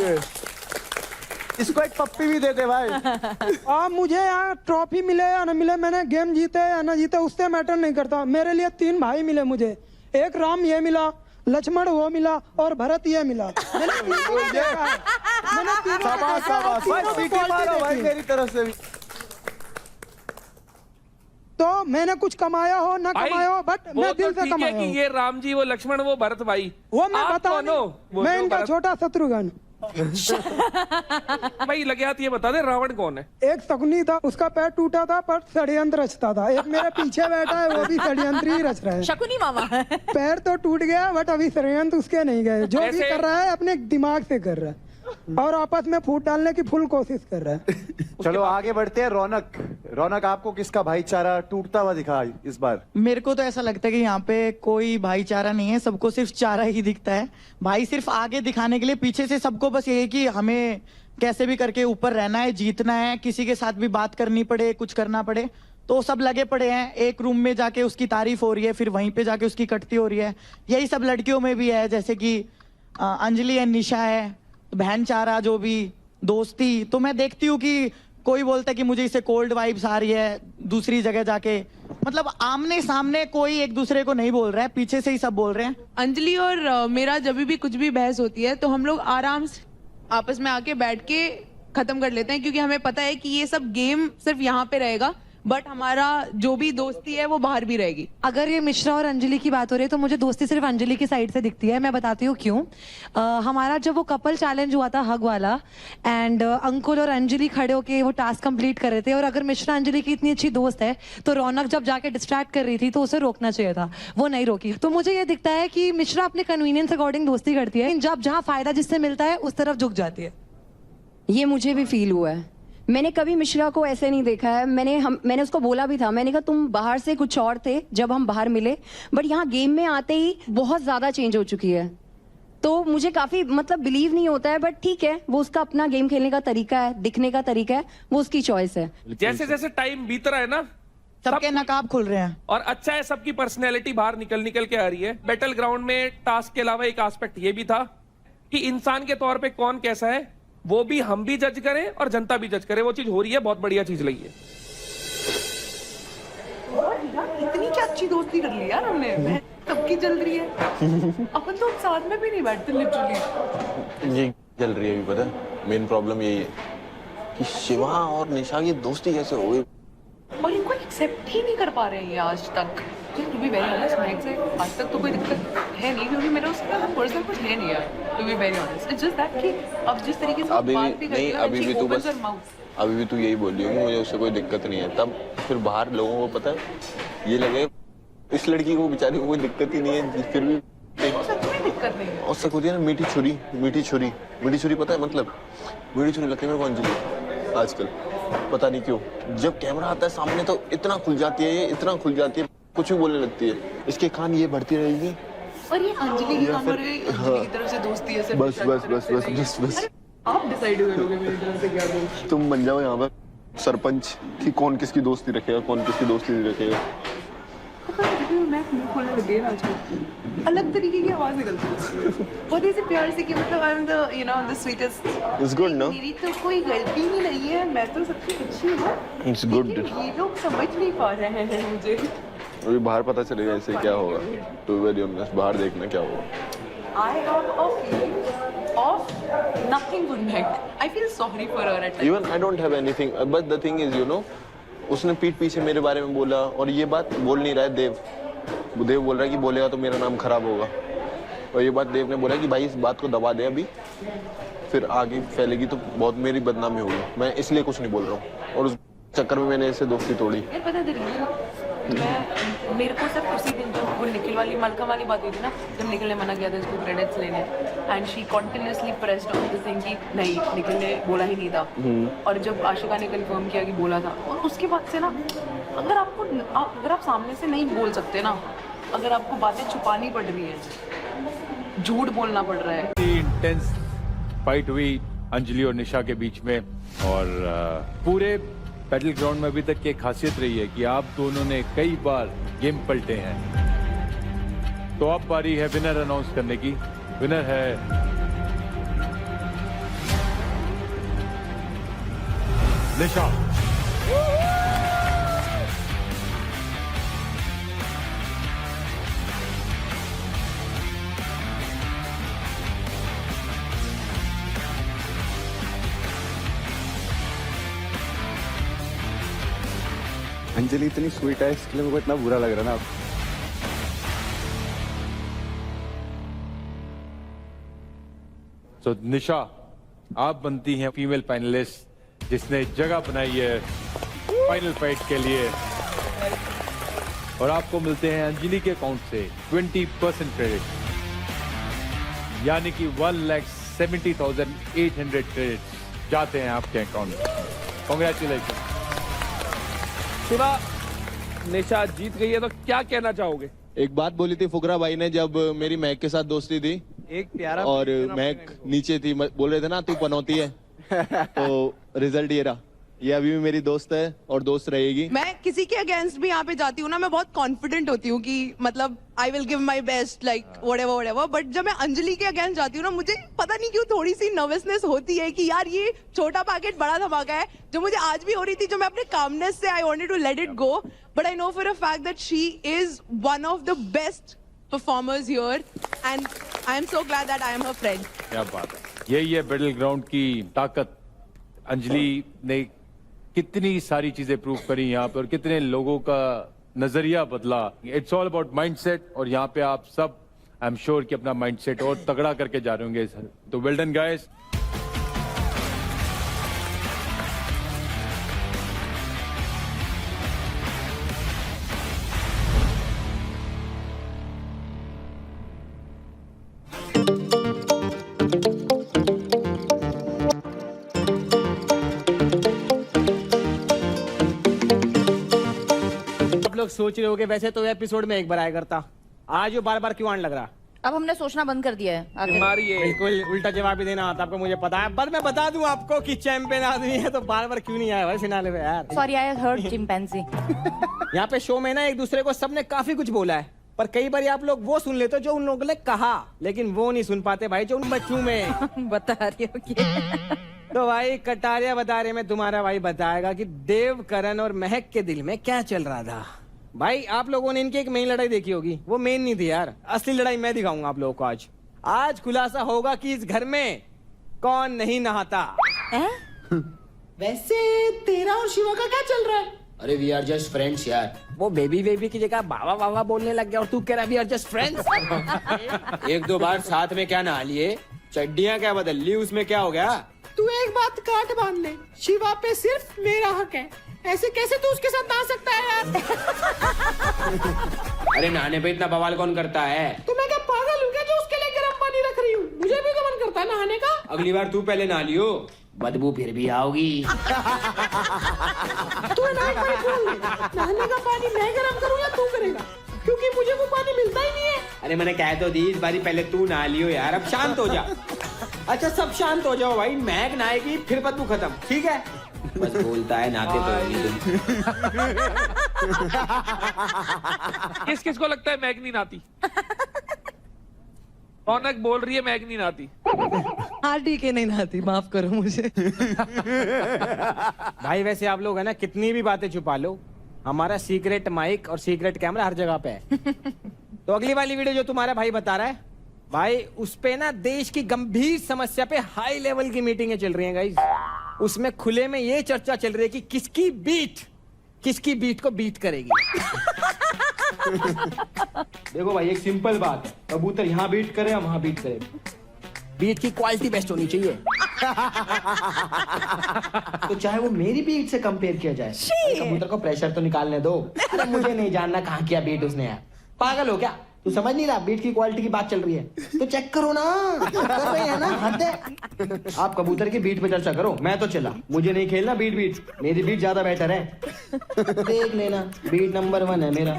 अरे इसको एक पप्पी भी दे दे भाई। अब मुझे यहाँ ट्रॉफी मिले या न मिले, मैंने गेम जीते या न जीते, उससे मैटर नहीं करता। मेरे लिए 3 भाई मिले मुझे, एक राम ये मिला, लक्ष्मण वो मिला और भरत ये मिला। मैंने तीनों को देखा है। मैंने तीनों को शाबाश, देखा है, शाबाश। तीनों भाई, की सीटी quality मारो भाई देखी है। मेरी तरफ से भी। तो मैंने कुछ कमाया हो ना भाई, कमाया हो, बट वो मैं तो दिल से ठीक है कमाया कि हूँ। ये राम जी, वो लक्ष्मण, वो भरत भाई, वो मैं आप बता कौन हो? वो मैं जो इनका भरत- छोटा शत्रुघ्न। भाई लगे हाथ ये बता दे, रावण कौन है? एक शकुनी था, उसका पैर टूटा था पर षड्यंत्र रचता था। एक मेरे पीछे बैठा है, वो भी षड्यंत्र ही रच रहा है। शकुनी मामा। पैर तो टूट गया बट अभी षड्यंत्र उसके नहीं गए। जो भी ऐसे- कर रहा है अपने दिमाग से कर रहा है और आपस में फूट डालने की फुल कोशिश कर रहा है। चलो आगे बढ़ते हैं। रौनक, रौनक आपको किसका भाईचारा टूटता हुआ दिखा इस बार? मेरे को तो ऐसा लगता है कि यहाँ पे कोई भाईचारा नहीं है, सबको सिर्फ चारा ही दिखता है। भाई सिर्फ आगे दिखाने के लिए, पीछे से सबको बस ये है कि हमें कैसे भी करके ऊपर रहना है, जीतना है, किसी के साथ भी बात करनी पड़े, कुछ करना पड़े, तो सब लगे पड़े हैं। एक रूम में जाके उसकी तारीफ हो रही है, फिर वहीं पे जाके उसकी कटती हो रही है। यही सब लड़कियों में भी है, जैसे कि अंजलि है, निशा है, बहनचारा, जो भी दोस्ती। तो मैं देखती हूँ कि कोई बोलता है कि मुझे इससे कोल्ड वाइब्स आ रही है, दूसरी जगह जाके, मतलब आमने सामने कोई एक दूसरे को नहीं बोल रहा है, पीछे से ही सब बोल रहे हैं। अंजलि और मेरा जब भी कुछ भी बहस होती है तो हम लोग आराम से आपस में आके बैठ के खत्म कर लेते हैं, क्योंकि हमें पता है कि ये सब गेम सिर्फ यहाँ पे रहेगा, बट हमारा जो भी दोस्ती है वो बाहर भी रहेगी। अगर ये मिश्रा और अंजलि की बात हो रही है तो मुझे दोस्ती सिर्फ अंजलि की साइड से दिखती है। मैं बताती हूँ क्यों। हमारा जब वो कपल चैलेंज हुआ था हग वाला, एंड अंकुल और अंजलि खड़े होके वो टास्क कंप्लीट कर रहे थे, और अगर मिश्रा अंजलि की इतनी अच्छी दोस्त है तो रौनक जब जाके डिस्ट्रैक्ट कर रही थी तो उसे रोकना चाहिए था, वो नहीं रोकी। तो मुझे ये दिखता है कि मिश्रा अपने कन्वीनियंस अकॉर्डिंग दोस्ती करती है, जब जहाँ फायदा जिससे मिलता है उस तरफ झुक जाती है। ये मुझे भी फील हुआ है। मैंने कभी मिश्रा को ऐसे नहीं देखा है। मैंने उसको बोला भी था, मैंने कहा तुम बाहर से कुछ और थे जब हम बाहर मिले, बट यहाँ गेम में आते ही बहुत ज्यादा चेंज हो चुकी है। तो मुझे काफी मतलब बिलीव नहीं होता है, बट ठीक है, वो उसका अपना गेम खेलने का तरीका है, दिखने का तरीका है, वो उसकी चॉइस है। जैसे जैसे टाइम बीत रहा है ना, सबके नकाब खुल रहे हैं, और अच्छा है सबकी पर्सनैलिटी बाहर निकल के आ रही है। बैटल ग्राउंड में टास्क के अलावा एक एस्पेक्ट ये भी था कि इंसान के तौर पे कौन कैसा है वो भी हम भी जज करें और जनता भी जज करे। वो चीज हो रही है, बहुत बढ़िया चीज लगी है। इतनी क्या अच्छी दोस्ती कर ली यार हमने, सबकी चल रही है। अपन तो साथ में भी नहीं बैठते लिटरली। ये चल रही है अभी, पता है मेन प्रॉब्लम यही है कि शिवा और निशा की दोस्ती कैसे हो गई, और इनको एक्सेप्ट ही नहीं कर पा रहे हैं ये आज तक। टू बी वेरी ऑनेस्ट, महक से आज तक तो कोई दिक्कत है नहीं, क्योंकि मेरा उसका पर्सनल कुछ है नहीं यार। To be very honest, it's just that कि अब जिस तरीके से अभी बात भी नहीं, अभी भी तू बस अभी भी तू यही बोल रही हो कि मुझे उससे कोई दिक्कत नहीं है। तब फिर बाहर लोगों को पता है ये लगे इस लड़की को बेचारी को कोई दिक्कत ही नहीं है, फिर भी दिक्कत नहीं है। और सब होती है ना मीठी छुरी, मीठी छुरी, मीठी छुरी पता है मतलब मीठी छुरी लगती है मेरे को अंजलि आजकल, पता नहीं क्यों। जब कैमरा आता है सामने तो इतना खुल जाती है, ये इतना खुल जाती है, कुछ भी बोलने लगती है। इसके कान ये बढ़ती रहेगी, और ये अंजलि की कान भर गई, अंजलि की तरफ से दोस्ती है। बस बस बस बस बस बस आप डिसाइड करोगे मेरी तरफ से क्या दोस्त। तुम बन जाओ यहाँ पर सरपंच कि कौन किसकी दोस्ती रखेगा, कौन किसकी दोस्ती नहीं रखेगा। मैं मुंह खोलने लग गई ना आजकल, अलग तरीके की आवाज निकलती है बहुत ऐसे प्यार से कि मतलब I am the you know the sweetest. It's good no, मेरी तो कोई गलती ही नहीं है, मैं तो सबसे अच्छी हूँ। It's good. ये लोग समझ नहीं पा रहे हैं मुझे। अभी बाहर पता चलेगा इससे क्या होगा। टू वेरी ऑनेस्ट, बाहर देखना क्या होगा। I have a feeling of nothing would make. I feel sorry for her at times. Even I don't have anything, but the thing is, you know, उसने पीठ पीछे मेरे बारे में बोला, और ये बात बोल नहीं रहा है देव बोल रहा है कि बोलेगा तो मेरा नाम खराब होगा, और ये बात देव ने बोला कि भाई इस बात को दबा दे अभी, फिर आगे फैलेगी तो बहुत मेरी बदनामी होगी। मैं इसलिए कुछ नहीं बोल रहा हूँ, और उस चक्कर में मैंने इससे दोस्ती तोड़ी। यार पता है मैं मेरे को सिर्फ उसी दिन जब वो निखिल वाली मलका वाली बात हुई थी ना, जब निखिल ने मना किया था इसको क्रेडिट्स लेने, and she continuously pressed on this thing कि नहीं निखिल ने बोला ही नहीं था, और जब आशिका ने कंफर्म किया कि बोला था, और उसके बाद से ना अगर आप सामने से नहीं बोल सकते ना, अगर आपको बातें छुपानी पड़ रही है, झूठ बोलना पड़ रहा है। इंटेंस फाइट हुई अंजलि और निशा के बीच में, और पूरे बैटल ग्राउंड में अभी तक की खासियत रही है कि आप दोनों ने कई बार गेम पलटे हैं। तो अब बारी है विनर अनाउंस करने की। विनर है निशा। अंजलि इतनी स्वीट है, इसके लिए मेरे को इतना बुरा लग रहा है ना। तो निशा, आप बनती हैं फीमेल फाइनलिस्ट जिसने जगह बनाई है फाइनल फाइट के लिए, और आपको मिलते हैं अंजलि के अकाउंट से 20% क्रेडिट, यानी कि 1,70,800 क्रेडिट जाते हैं आपके अकाउंट में। कॉन्ग्रेचुलेशन। शिवा, निशा जीत गई है तो क्या कहना चाहोगे? एक बात बोली थी फुकरा भाई ने जब मेरी महक के साथ दोस्ती थी, एक प्यारा, और महक नीचे थी, बोल रहे थे ना तू पनौती है तो रिजल्ट ये रहा। ये अभी भी मेरी दोस्त है और दोस्त रहेगी। मैं किसी के अगेंस्ट भी यहाँ पे जाती हूँ ना, मैं बहुत कॉन्फिडेंट होती हूँ कि मतलब I will give my best, like whatever, but जब मैं अंजलि के अगेंस्ट जाती हूँ ना, मुझे पता नहीं क्यों थोड़ी सी नर्वसनेस होती है कि यार ये छोटा पैकेट बड़ा धमाका है, जो मुझे आज भी हो रही थी, जो मैं अपने कामनेस से I wanted to let it go, but I know for a fact that she is one of the best performers here, and I am so glad that I am her friend. क्या बात है, यही है battle ground की ताकत। अंजलि ने कितनी सारी चीजें प्रूव करी यहाँ पे और कितने लोगों का नजरिया बदला. इट्स ऑल अबाउट माइंडसेट और यहाँ पे आप सब आई एम श्योर कि अपना माइंडसेट और तगड़ा करके जा रहे होंगे. तो वेल डन गाइस. आप लोग सोच रहे हो कि वैसे तो एपिसोड में एक बार आया करता, आज वो बार बार क्यों आने लग रहा? अब हमने सोचना बंद कर दिया है. बीमारी है. बिल्कुल उल्टा जवाब भी देना आता आपको, मुझे पता है. पर मैं बता दूं आपको कि चैंपियन आदमी है तो बार बार क्यों नहीं आया भाई फिनाले में यार. Sorry I hurt chimpanzee. यहाँ पे शो में ना एक दूसरे को सबने काफी कुछ बोला है, पर कई बार आप लोग वो सुन लेते हो जो उन लोगों ने कहा, लेकिन वो नहीं सुन पाते भाई जो उन बच्चों में बता रही हो कि तो भाई कटारिया बता रहे में तुम्हारा भाई बताएगा कि देव, करण और महक के दिल में क्या चल रहा था. भाई आप लोगों ने इनकी एक मेन लड़ाई देखी होगी, वो मेन नहीं थी यार, असली लड़ाई मैं दिखाऊंगा आप लोगों को आज. आज खुलासा होगा कि इस घर में कौन नहीं नहाता. वैसे तेरा और शिवा का क्या चल रहा है? अरे वी आर जस्ट फ्रेंड्स यार. वो बेबी बेबी की जगह बाबा बाबा बोलने लग गया और तू कह रहा वी आर जस्ट फ्रेंड्स. एक दो बार साथ में क्या नहा लिए, चड्डियां क्या बदल ली, उसमें क्या हो गया? तू एक बात काट बांध ले, शिवा पे सिर्फ मेरा हक है. ऐसे कैसे तू उसके साथ नहा सकता है यार? अरे नहाने पे इतना बवाल कौन करता है? तो मैं क्या पागल हूँ क्या जो उसके लिए गर्म पानी रख रही हूँ? मुझे भी तो मन करता है नहाने का. अगली बार तू पहले नहा लियो, बदबू फिर भी आओगी. तू नहाने का पानी मैं गरम करूँ या तू करेगा? क्योंकि मुझे वो पानी मिलता ही नहीं है. अरे मैंने कह तो दी, इस बारी पहले तू नहा लियो यार, अब शांत हो जा. अच्छा सब शांत हो जाओ भाई, महक नहाएगी फिर बदबू खत्म, ठीक है? बस बोलता है नहाते तो किस किस को लगता है मैग नहीं नहाती? रौनक बोल रही है मैग नहीं नहाती. हाँ ठीक है, नहीं नहाती, माफ करो मुझे. भाई वैसे आप लोग है ना कितनी भी बातें छुपा लो, हमारा सीक्रेट माइक और सीक्रेट कैमरा हर जगह पे है. तो अगली वाली वीडियो जो तुम्हारा भाई बता रहा है भाई, उस पे ना देश की गंभीर समस्या पे हाई लेवल की मीटिंगें चल रही हैं गाइस. उसमें खुले में ये चर्चा चल रही है कि किसकी बीट को बीट करेगी. देखो भाई एक सिंपल बात है, कबूतर यहाँ बीट करे, हम वहाँ बीट करे. बीट की क्वालिटी बेस्ट होनी चाहिए. तो चाहे वो मेरी बीट से कंपेयर किया जाए. अरे कबूतर को प्रेशर तो निकालने दो. अरे मुझे नहीं जानना कहाँ किया बीट उसने यार. पागल हो क्या? तू समझ नहीं रहा बीट की क्वालिटी की बात चल रही है तो चेक करो ना. कर रहे हैं ना, हद है. आप कबूतर की बीट पे चर्चा करो, मैं तो चला. मुझे नहीं खेलना बीट, मेरी बीट ज्यादा बेटर है. देख लेना बीट नंबर 1 है मेरा.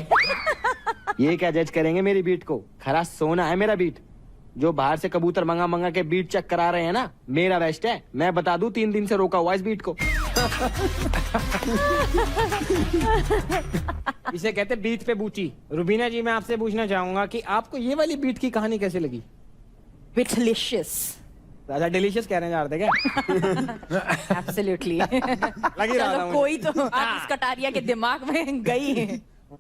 ये क्या जज करेंगे मेरी बीट को? खरा सोना है मेरा बीट. जो बाहर से कबूतर मंगा के बीट चेक करा रहे हैं ना, मेरा बेस्ट है. मैं बता दूं 3 दिन से रोका हुआ इस बीट को. इसे कहते बीट पे बूटी. रुबीना जी मैं आपसे पूछना चाहूंगा कि आपको ये वाली बीट की कहानी कैसे लगी? डिलीशियस. ज्यादा डिलीशियस कहने जा रहे थे क्या? एब्सोल्युटली. लगी रहा था कोई तो आप इस कटारिया के दिमाग में गई.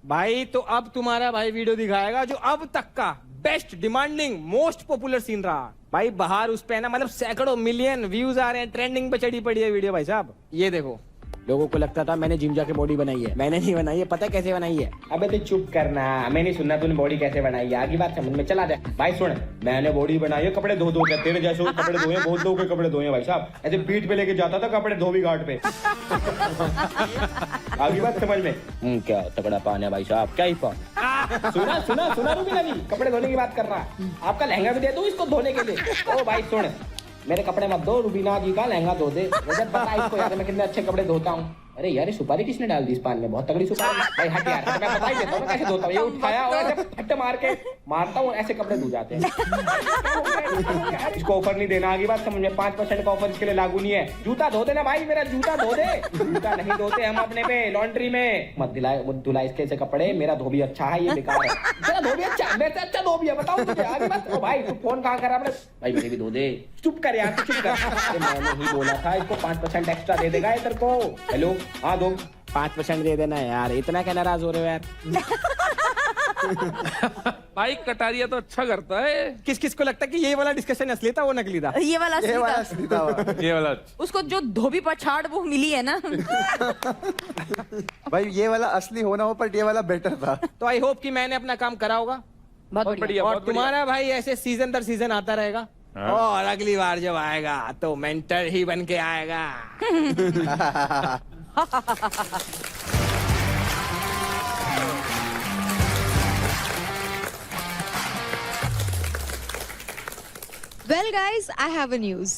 भाई तो अब तुम्हारा भाई वीडियो दिखाएगा जो अब तक का best demanding most popular scene रहा. भाई बाहर उस पे ना मतलब सैकड़ों मिलियन व्यूज आ रहे हैं, ट्रेंडिंग पे चढ़ी पड़ी है वीडियो. भाई साहब ये देखो, लोगों को लगता था मैंने जिम जाके बॉडी बनाई है. मैंने नहीं बनाई है, पता है कैसे बनाई है? अबे तू चुप करना, हमें नहीं सुनना तूने बॉडी कैसे बनाई है. आगे बात समझ में चला जाए. भाई सुन, मैंने बॉडी बनाई है कपड़े धो के. तेरे जैसे कपड़े धोए, बहुत लोगों के कपड़े धोए भाई साहब. ऐसे पीठ पे लेके जाता था कपड़े धोबी घाट पे. आगे बात समझ में. क्या तगड़ा पान है भाई साहब, क्या ही पान. सुना रुबीना जी, कपड़े धोने की बात कर रहा है. आपका लहंगा भी दे दो इसको धोने के लिए. ओ भाई सुन, मेरे कपड़े मत दो, रुबीना जी का लहंगा धो दे. मुझे पता है इसको यार मैं कितने अच्छे कपड़े धोता हूँ. अरे यार सुपारी किसने डाल दी इस पान में? बहुत तगड़ी सुपारी. भाई हट यार, मैं बता ही देता हूँ कैसे धोता हूँ. ये उठाया और ऐसे फट मार के मारता हूँ, ऐसे कपड़े धो जाते हैं. इसको ऑफर नहीं देना. आगे बात समझ में. 5% का ऑफर इसके लिए लागू नहीं है. जूता धो देना भाई, मेरा जूता धो दे. जूता नहीं धोते हम अपने पे लॉन्ड्री में. मत धुला इसके ऐसे कपड़े. मेरा धोबी अच्छा है, ये बेकार है. मेरा धोबी अच्छा है, मेरे से अच्छा धोबी है, बताओ तुझे. आगे बात. भाई तू फोन कहाँ कर रहा है? भाई मेरे भी धो दे. चुप कर यार, चुप कर. मैंने ही बोला था इसको 5% एक्स्ट्रा दे देगा इधर को. हेलो हाँ दो. 5% दे देना यार, इतना क्या नाराज हो रहे हो यार? भाई कटारिया तो अच्छा करता है। किस किस को लगता है कि ये वाला डिस्कशन असली था वो नकली था? ये वाला असली था। असली था। ये वाला उसको जो धोबी पछाड़ वो मिली है ना। भाई ये वाला असली होना हो पर ये वाला बेटर था। तो आई होप कि मैंने अपना काम करा होगा। बहुत बढ़िया। और तुम्हारा भाई ऐसे सीजन दर सीजन आता रहेगा और अगली बार जब आएगा तो मेंटर ही बन के आएगा। Well guys, I have a news.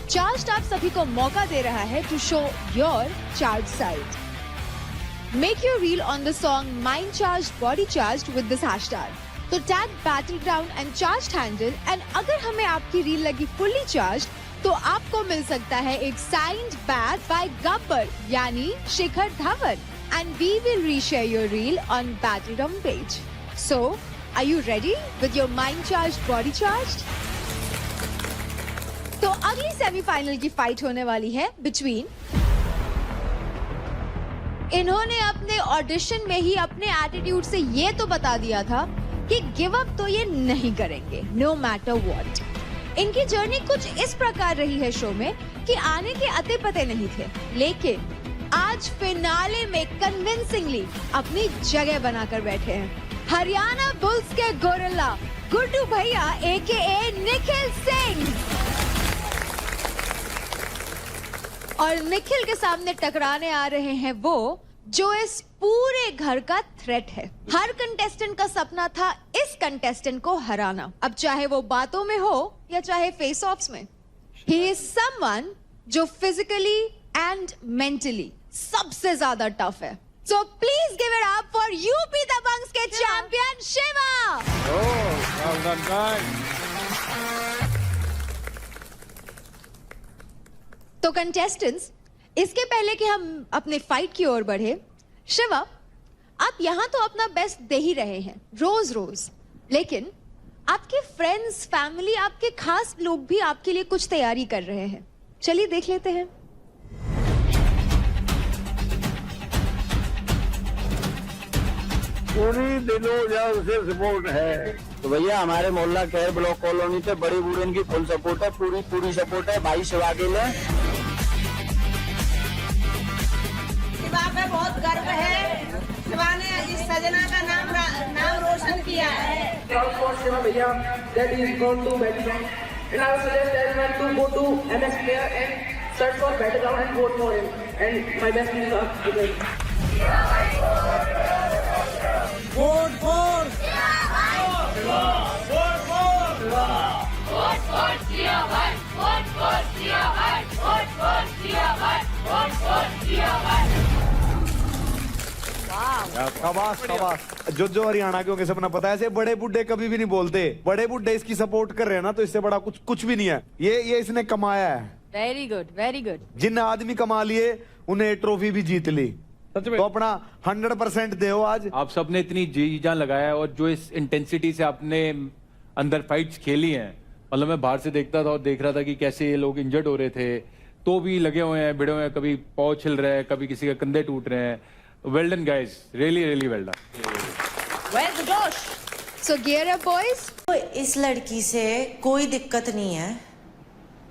Charged आप सभी को मौका दे रहा है to show your charged side. Make your reel on the song Mind Charged Body Charged with this hashtag. तो tag Battleground and Charged handle and अगर हमें आपकी रील लगी fully charged तो आपको मिल सकता है एक signed bag by Gabbar यानी Shikhar Dhawan and we will reshare your reel on Battleground page. So, are you ready with your Mind Charged Body Charged? तो अगली सेमीफाइनल की फाइट होने वाली है बिटवीन, इन्होंने अपने ऑडिशन में ही अपने एटीट्यूड से ये तो बता दिया था कि गिव अप तो ये नहीं करेंगे नो मैटर व्हाट। इनकी जर्नी कुछ इस प्रकार रही है शो में कि आने के अते पते नहीं थे, लेकिन आज फिनाले में कन्विंसिंगली अपनी जगह बनाकर बैठे हैं। हरियाणा बुल्स के गोरिल्ला गुड्डू भैया AKA निखिल सिंह। और निखिल के सामने टकराने आ रहे हैं वो जो इस पूरे घर का थ्रेट है। हर कंटेस्टेंट का सपना था इस कंटेस्टेंट को हराना, अब चाहे वो बातों में हो या चाहे फेस ऑफ्स में। ही इज समवन जो फिजिकली एंड मेंटली सबसे ज्यादा टफ है। So please give it up for UP Dabangs के चैंपियन शिवा। तो कंटेस्टेंट्स, इसके पहले कि हम अपने फाइट की ओर बढ़े, शिवा आप यहाँ तो अपना बेस्ट दे ही रहे हैं रोज रोज, लेकिन आपके फ्रेंड्स, फैमिली, आपके खास लोग भी आपके लिए कुछ तैयारी कर रहे हैं। चलिए देख लेते हैं। पूरी दिलों जान से सपोर्ट है तो भैया हमारे मोहल्ला खैर ब्लॉक कॉलोनी से बड़ी बूढ़ी की फुल सपोर्ट है, पूरी सपोर्ट है भाई शिवा के लिए। शिवा पे बहुत गर्व है, शिवा ने इस सजना का नाम रोशन किया है। शिवा भैया that is gone to battleground and I would suggest everyone to go to MS Player and search for battleground and vote for him and my best wishes are to him. Vote for जो हरियाणा के होंगे सबने पता है, ऐसे बड़े बुड्ढे कभी भी नहीं बोलते। बड़े बुड्ढे इसकी सपोर्ट कर रहे हैं ना, तो इससे बड़ा कुछ भी नहीं है। ये इसने कमाया है। Very good, very good. जिन आदमी कमा लिए उन्हें ट्रॉफी भी जीत ली, तो अपना 100% दो आज। आप सबने इतनी जी जान लगाया है और जो इस इंटेंसिटी से आपने अंदर फाइट्स खेली हैं, मतलब मैं बाहर से देखता था और देख रहा था कि कैसे ये लोग इंजर्ड हो रहे थे तो भी लगे हुए हैं, भिड़े हुए हैं, कभी पाँव छिल रहे हैं, कभी किसी के कंधे टूट रहे हैं। Well done guys, really really well done. Where's the Josh? So gear up boys. तो इस लड़की से कोई दिक्कत नहीं है,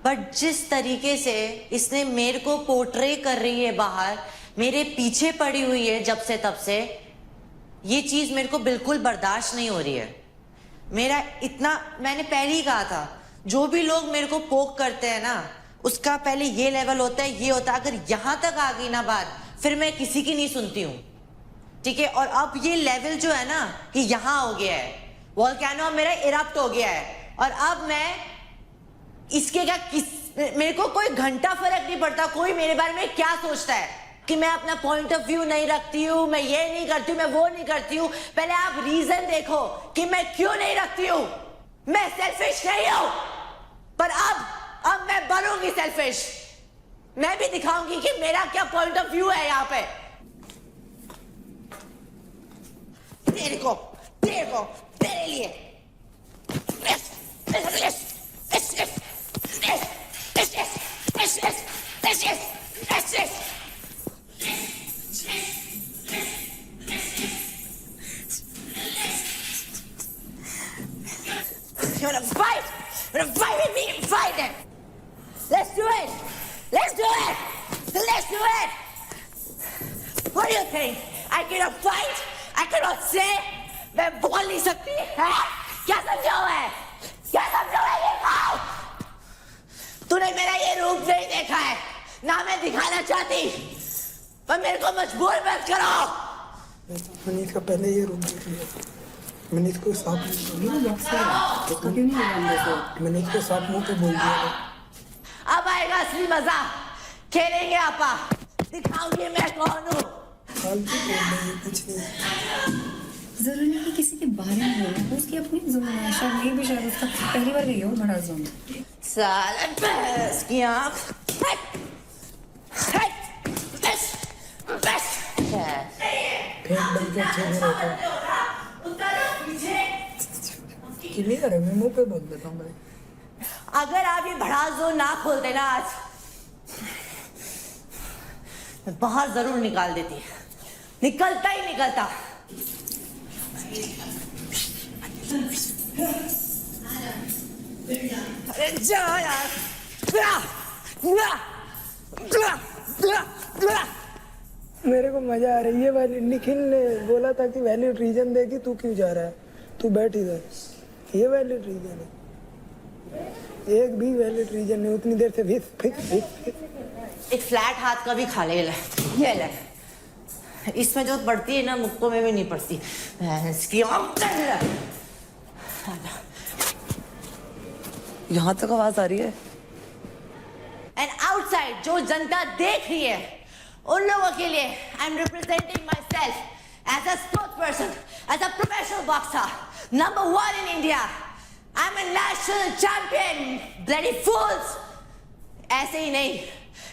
बट जिस तरीके से इसने मेरे को पोर्ट्रे कर रही है बाहर, मेरे पीछे पड़ी हुई है जब से तब से, ये चीज मेरे को बिल्कुल बर्दाश्त नहीं हो रही है। मेरा इतना, मैंने पहले ही कहा था, जो भी लोग मेरे को पोक करते हैं ना, उसका पहले ये लेवल होता है, ये होता है। अगर यहां तक आ गई ना बात, फिर मैं किसी की नहीं सुनती हूँ, ठीक है। और अब ये लेवल जो है ना कि यहां हो गया है, वोल्केनो मेरा इरप्ट हो गया है, और अब मैं इसके मेरे को कोई घंटा फर्क नहीं पड़ता कोई मेरे बारे में क्या सोचता है, कि मैं अपना पॉइंट ऑफ व्यू नहीं रखती हूँ, मैं ये नहीं करती हूँ, मैं वो नहीं करती हूँ। पहले आप रीजन देखो कि मैं क्यों नहीं रखती हूँ। मैं सेल्फिश नहीं हूँ, पर अब मैं बनूंगी सेल्फिश। मैं भी दिखाऊंगी कि मेरा क्या पॉइंट ऑफ व्यू है यहाँ पे। तेरे को तेरे लिए You wanna fight? You wanna fight with me? Fight it! Let's do it! Let's do it! Let's do it! What do you think? I cannot fight? I cannot say? मैं बोल नहीं सकती है? क्या समझा है? क्या समझा है ये भाव? तूने मेरा ये रूप नहीं देखा है, ना मैं दिखाना चाहती, पर मेरे को मजबूर मत करो। मनीष का पहले ये रूप देख लिया, मनीष को साफ मनीष को साफ मुंह पे बोल दिया। अब आएगा असली मजा, खेलेंगे आपा, दिखाऊंगी मैं कौन हूँ। कुछ नहीं, जरूरी नहीं कि किसी के बारे में बोलना, उसकी अपनी जोन है, शायद ये भी शायद उसका पहली बार गई हो बड़ा जोन। साले बस की आँख, क्लियर है, मैं मुंह पे बोल देता हूँ भाई। अगर आप ये बड़ा जोन ना खोलते ना आज, मैं बाहर जरूर निकाल देती, निकलता ही निकलता। अरे जा यार। मेरे को मजा आ रही है भाई। निखिल ने बोला था कि वैलिड रीजन देगी, तू क्यों जा रहा है? तू बैठ इधर, ये वैलिड रीजन है? एक भी वैलिड रीजन नहीं, उतनी देर से एक फ्लैट हाथ का भी खा ले, ये ले। इसमें जो पड़ती है ना, मुक्कों में भी नहीं पड़ती। इसकी यहाँ तक आवाज आ रही है। एंड आउटसाइड जो जनता देख रही है, उन लोगों के लिए I am representing myself as a sports person, as a professional boxer, number 1 in India. I am a national champion, bloody fools. ऐसे ही नहीं,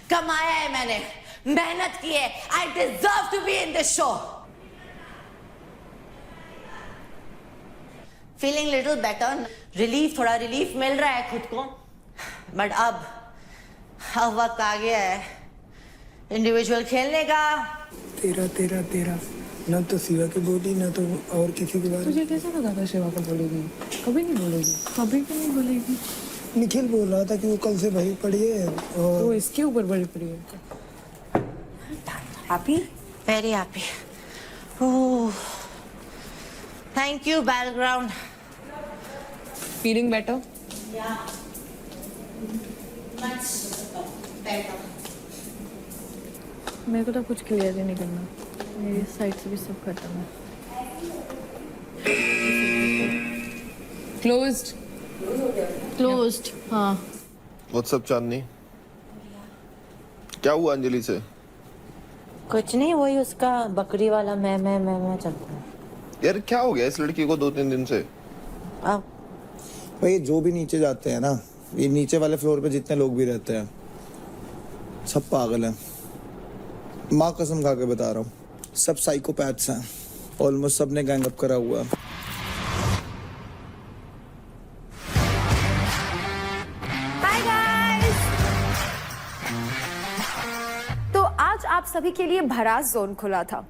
कमाया है मैंने, मेहनत की है। I deserve to be in this show. Feeling little better, relief, थोड़ा रिलीफ मिल रहा है खुद को। बट अब वक्त आ गया है इंडिविजुअल खेलने का। तेरा ना तो शिवा की बोली, ना तो और किसी के बारे में। तुझे कैसे लगा था शिवा को बोलेगी? कभी नहीं बोलेगी, कभी भी नहीं बोलेगी। निखिल बोल रहा था कि वो कल से भाई पड़ी है और वो इसके ऊपर बड़ी पड़ी है। Happy, very happy. Thank you Battleground. Feeling better? मेरे को तो कुछ क्लियर ही नहीं करना, मेरी साइड से भी सब खत्म है। क्लोज्ड, हाँ। व्हाट्सअप चांदनी, क्या हुआ अंजलि से? कुछ नहीं, वही उसका बकरी वाला मैं चलता है। यार क्या हो गया इस लड़की को 2-3 दिन से? अब भाई जो भी नीचे जाते हैं ना, ये नीचे वाले फ्लोर पे जितने लोग भी रहते हैं, सब पागल हैं। माँ कसम खा के बता रहा हूँ, सब साइकोपैथ्स हैं। ऑलमोस्ट सबने गैंग अप करा हुआ है। Hi guys. तो आज आप सभी के लिए भरास जोन खुला था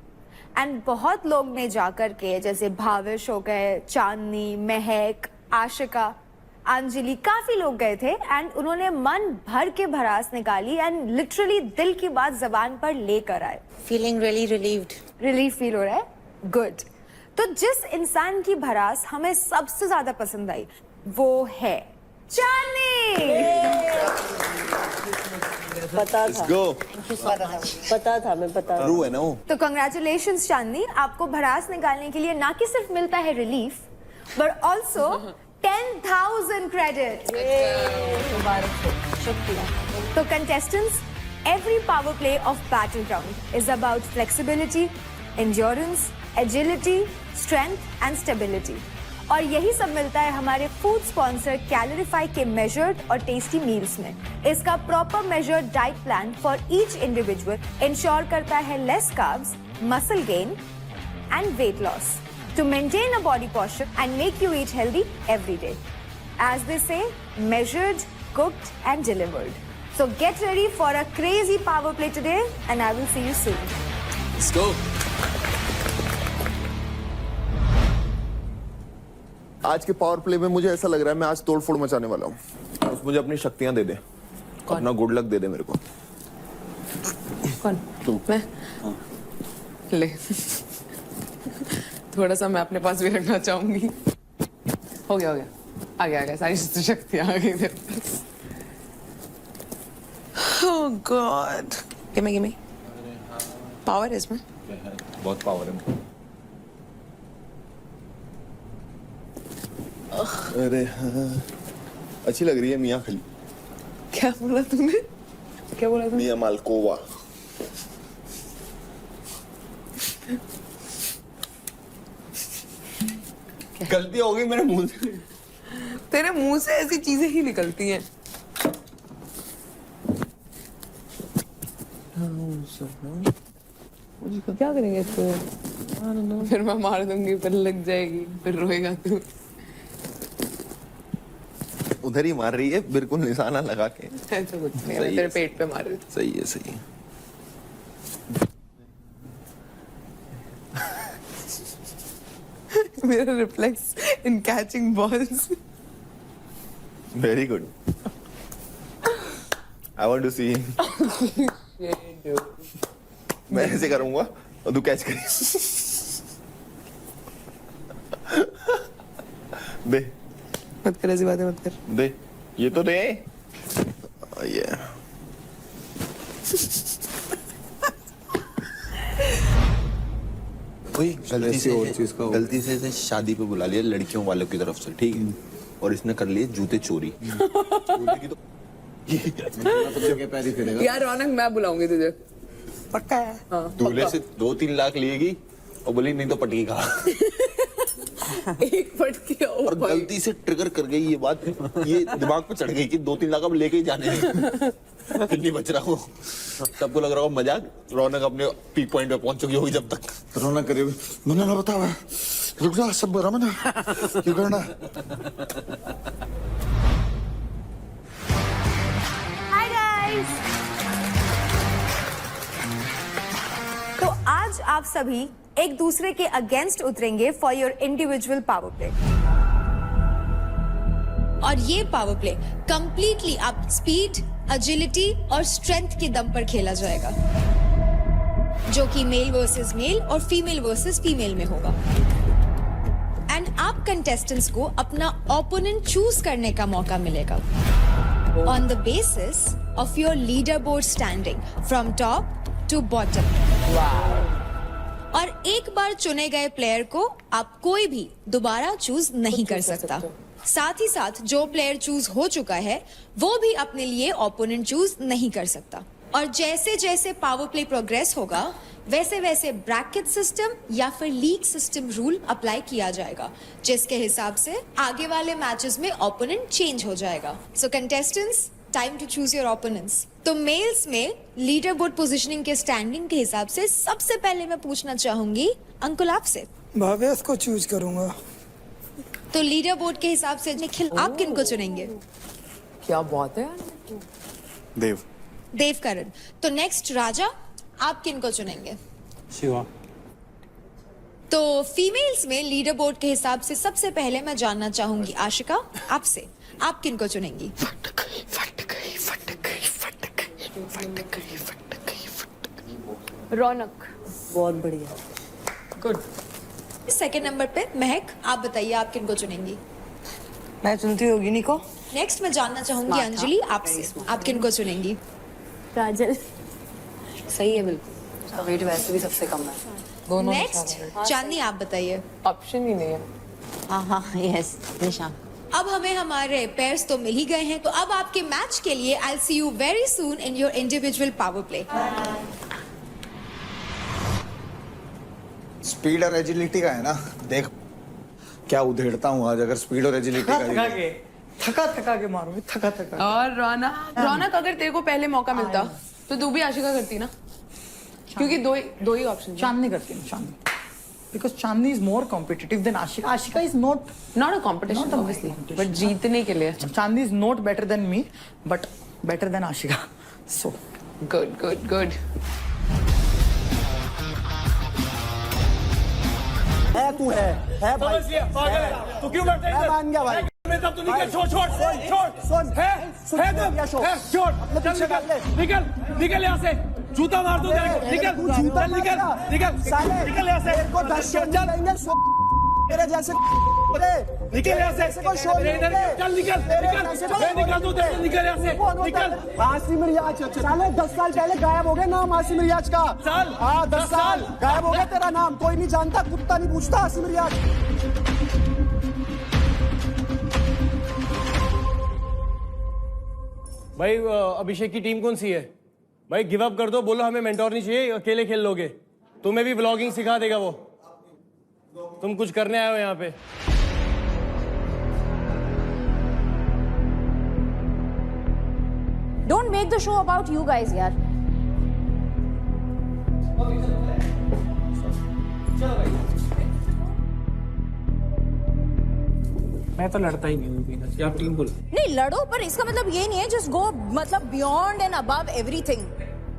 एंड बहुत लोग ने जाकर के, जैसे भावेश हो गए, चांदनी, महक, आशिका, अंजलि, काफी लोग गए थे एंड उन्होंने मन भर के भरास निकाली एंड लिटरली दिल की बात जबान पर लेकर आए। Feeling really relieved. Relief feel हो रहा है? गुड। तो जिस इंसान की भरास हमें सबसे ज्यादा पसंद आई वो है चांदनी। पता था, मैं पता था। रू है ना वो। तो कंग्रेचुलेशंस चांदनी, आपको भरास निकालने के लिए ना कि सिर्फ मिलता है रिलीफ बट ऑल्सो 10,000 क्रेडिट। तो contestants, every power play of Battleground is about flexibility, endurance, agility, strength and stability. और यही सब मिलता है हमारे फूड स्पॉन्सर कैलोरीफाई के मेजर्ड और टेस्टी मील्स में। इसका proper measured diet plan for each individual ensure करता है less carbs, muscle gain and weight loss to maintain a body posture and make you eat healthy every day. As they say, measured, cooked and delivered. So get ready for a crazy power play today and I will see you soon. Let's go. आज के power play में मुझे ऐसा लग रहा है मैं आज तोड़फोड़ मचाने वाला हूँ। बस मुझे अपनी शक्तियां दे दे, अपना गुड लक दे दे मेरे को। कौन? तू। मैं? ले थोड़ा सा मैं अपने पास भी रखना चाहूंगी। हो गया आ गया सारी शक्तियां आ गई मेरे पास। Oh God. Give me. Power है इसमें। बहुत पावर है। अरे हाँ, अच्छी लग रही है मियाँ खली। क्या बोला तुमने? मियाँ मालकोवा। गलती हो गई मेरे मुंह से। तेरे मुंह से ऐसी चीजें ही निकलती हैं। क्या करेंगे इसको? फिर मैं मार दूंगी, फिर लग जाएगी, फिर रोएगा तू। उधर ही मार रही है, बिल्कुल निशाना लगा के। ऐसा कुछ नहीं, मैं तेरे पेट पे मार रही थी। सही है। मेरा reflex in catching balls. Very good. I want to see. मैं ऐसे करूंगा और तू कैच करी। दे मत कर, ऐसी बातें मत कर। दे, ये तो दे। ये गलती से इसे शादी पे बुला लिया लड़कियों वालों की तरफ से, ठीक है, और इसने कर लिए जूते चोरी। यार रौनक, मैं बुलाऊंगी तुझे, पक्का है? हाँ, दूल्हे से 2-3 लाख लिएगी और बोली नहीं तो पटकी खा। एक पटकी और गलती से ट्रिगर कर गई ये बात, ये दिमाग पे चढ़ गई कि 2-3 लाख अब लेके ही जाने हैं। फिर नहीं बच रहा हो, सबको लग रहा हो मजाक। रौनक अपने पीक पॉइंट पे पहुंच चुकी होगी जब तक। रौनक करे मैंने ना बताया, रुक जा, सब बुरा मना क्यों करना। Hi guys. तो आज आप सभी एक दूसरे के अगेंस्ट उतरेंगे for your individual power play. और ये पावर प्ले कंप्लीटली आप स्पीड, एजिलिटी और स्ट्रेंथ के दम पर खेला जाएगा, जो कि मेल वर्सेस मेल और फीमेल वर्सेस फीमेल में होगा। एंड आप कंटेस्टेंट्स को अपना ओपोनेंट चूज करने का मौका मिलेगा on the basis of your leaderboard standing from top to bottom. और एक बार चुने गए प्लेयर को आप कोई भी दोबारा चूज नहीं कर सकता। साथ ही साथ जो प्लेयर चूज हो चुका है वो भी अपने लिए ओपोनेंट चूज नहीं कर सकता। और जैसे जैसे पावर प्ले प्रोग्रेस होगा वैसे वैसे ब्रैकेट सिस्टम या फिर लीग सिस्टम रूल अप्लाई किया जाएगा, जिसके हिसाब से आगे वाले मैचेस में ओपोनेंट चेंज हो जाएगा। So contestants, time to choose your opponents. तो मेल्स में लीडर बोर्ड पोजीशनिंग के स्टैंडिंग के हिसाब से सबसे पहले मैं पूछना चाहूंगी अंकुल आपसे। भावेश को चूज करूंगा। तो लीडर बोर्ड के हिसाब से निखिल, आप किन को चुनेंगे? क्या बात है। देव। देवकरण। तो नेक्स्ट राजा, आप किन को चुनेंगे? शिवा। तो फीमेल्स में लीडर बोर्ड के हिसाब से सबसे पहले मैं जानना चाहूंगी आशिका आपसे, आप किन को चुनेंगी? रौनक। बहुत बढ़िया। गुड। सेकंड नंबर पे महक, आप बताइए आप किन को चुनेंगी? मैं चुनती होगी नी को। नेक्स्ट मैं जानना चाहूंगी अंजलि आपसे, आप किन को चुनेंगी? काजल। सही है बिल्कुल, वेट वैसे भी सबसे कम है। दोनों नेक्स्ट चांदनी, आप बताइए। ऑप्शन ही नहीं है। हाँ यस निशा। अब हमें हमारे पेयर्स तो मिल ही गए हैं, तो अब आपके मैच के लिए I see you very soon in your individual power play. Speed और एजिलिटी का है ना, देख क्या उधेड़ता हूँ आज। अगर स्पीड और एजिलिटी का थका के मारूंगी, थका। और रौनक अगर तेरे को पहले मौका मिलता तो तू भी आशिका करती ना, क्योंकि दो ही ऑप्शन। चांदनी करती है, चांदनी, because Chandni is more competitive than Ashika. Ashika is not a competition, obviously, but जीतने के लिए Chandni is not better than me, but better than Ashika. So good. है तू है भाई, समझ लिया, पागल है तू, क्यों बैठा मैं इधर? मान गया भाई। मैं तब तू निकल, छोड़ छोड़ छोड़ सुन है सुन तुम, शो है, छोड़, अपने चल पीछे कर ले। निकल निकल यहाँ से, जूता मार दूं तेरे को, निकल तू जूता चल, निकल मारेगा। निकल साले निकल यहाँ से, तेरे को 10 शो मिलेंगे, तेरे जैसे निकल यहाँ से, ऐसे कोई शो मेरे इधर चल, निकल निकल, मैं निकल दूं तेरे को, निकल यहाँ से, निकल। आसिम रियाज साले 10 साल पहले गायब हो गए नाम आसिम रियाज का। साल? हाँ 10 साल गायब हो गया तेरा नाम, कोई नहीं जानता, कुत्ता नहीं पूछता आसिम रियाज। भाई अभिषेक की टीम कौन सी है? भाई गिव अप कर दो, बोलो हमें मेंटोर नहीं चाहिए, अकेले खेल लोगे। तुम्हें भी ब्लॉगिंग सिखा देगा वो, तुम कुछ करने आए हो यहाँ पे। Don't make the show about you guys, यार. मैं तो लड़ता ही नहीं हूँ, आप टीम बोलो। नहीं लड़ो, पर इसका मतलब ये नहीं है जस्ट गो मतलब beyond and above everything.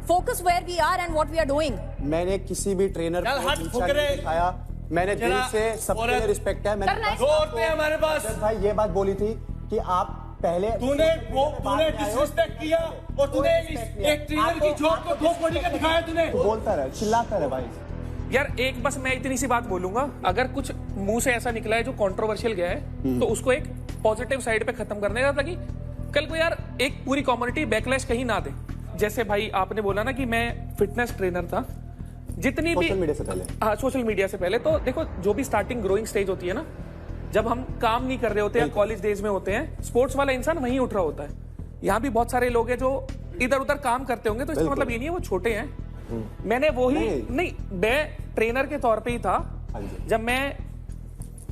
Focus where we are and what we are doing. मैंने किसी भी ट्रेनर चल, को हट, नीचा फुकरे। नहीं दिखाया, मैंने दिल जरा, से सबके लिए औरत। रिस्पेक्ट है। मैंने करना है। दो औरतें हैं हमारे पास। भाई ये बात बोली थी कि आप पहले तूने डिसरिस्पेक्ट किया और तूने एक ट्रेनर की जॉब को 2 कोटी का दिखाया तूने। बोलता रहे, चिल्लाता रहे भाई। यार एक बस मैं इतनी सी बात बोलूंगा, अगर कुछ मुंह से ऐसा निकला है जो कंट्रोवर्शियल गया है तो उसको एक पॉजिटिव साइड पे खत्म करने का, ताकि कल को यार एक पूरी कम्युनिटी बैकलैश कहीं ना दे। जैसे भाई आपने बोला ना कि मैं फिटनेस ट्रेनर था, जितनी भी सोशल मीडिया से पहले, हाँ सोशल मीडिया से पहले, तो देखो जो भी स्टार्टिंग ग्रोइंग स्टेज होती है ना, जब हम काम नहीं कर रहे होते हैं, कॉलेज डेज में होते हैं, स्पोर्ट्स वाला इंसान वहीं उठ रहा होता है। यहाँ भी बहुत सारे लोग हैं जो इधर उधर काम करते होंगे, तो इसका मतलब ये नहीं है वो छोटे हैं। मैंने वो ही नहीं, मैं ट्रेनर के तौर पे ही था जब मैं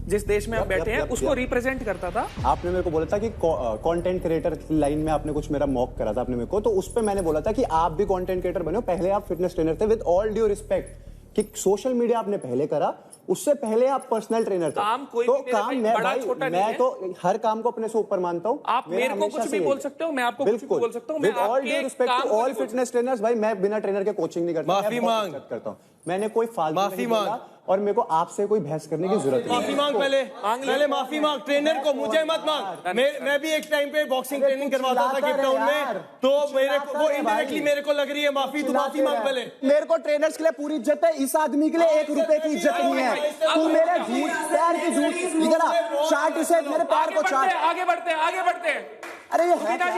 जिस देश में आप बैठे हैं उसको रिप्रेजेंट करता था। आपने मेरे को बोला था कि कंटेंट क्रिएटर की लाइन में आपने कुछ मेरा मॉक करा था आपने मेरे को, तो उस पे मैंने बोला था कि आप भी कंटेंट क्रिएटर बने हो, पहले आप फिटनेस ट्रेनर थे। विद ऑल ड्यू रिस्पेक्ट कि सोशल मीडिया आपने पहले करा, उससे पहले आप पर्सनल ट्रेनर थे। काम कोई तो भी मेरा काम भाई मैं बड़ा भाई छोटा नहीं मैं है। तो हर काम को अपने से ऊपर मानता हूँ। आप मेरे को कुछ भी बोल सकते हो, मैं आपको कुछ भी बोल सकता हूँ। With all due respect to all fitness trainers, भाई मैं बिना ट्रेनर के कोचिंग नहीं करता, माफी मांग करता हूँ। मैंने कोई फालतू माफी नहीं मांग। बोला और मेरे को आपसे कोई बहस करने की जरूरत नहीं। माफी मांग पहले माफी मांग ट्रेनर को, मुझे मत मांग। मैं भी एक टाइम पे बॉक्सिंग ट्रेनिंग करवाता था गिफ्ट टाउन में, तो मेरे को वो इनडायरेक्टली मेरे को लग रही है माफी। तू माफी मांग पहले। मेरे को ट्रेनर्स के लिए पूरी इज्जत है, इस आदमी के लिए 1 रुपए की इज्जत नहीं है। तू मेरे झूठ पैर की झूठ इधर आ, चाट इसे मेरे पैर को चाट। आगे बढ़ते हैं, आगे बढ़ते हैं। अरे ये है क्या?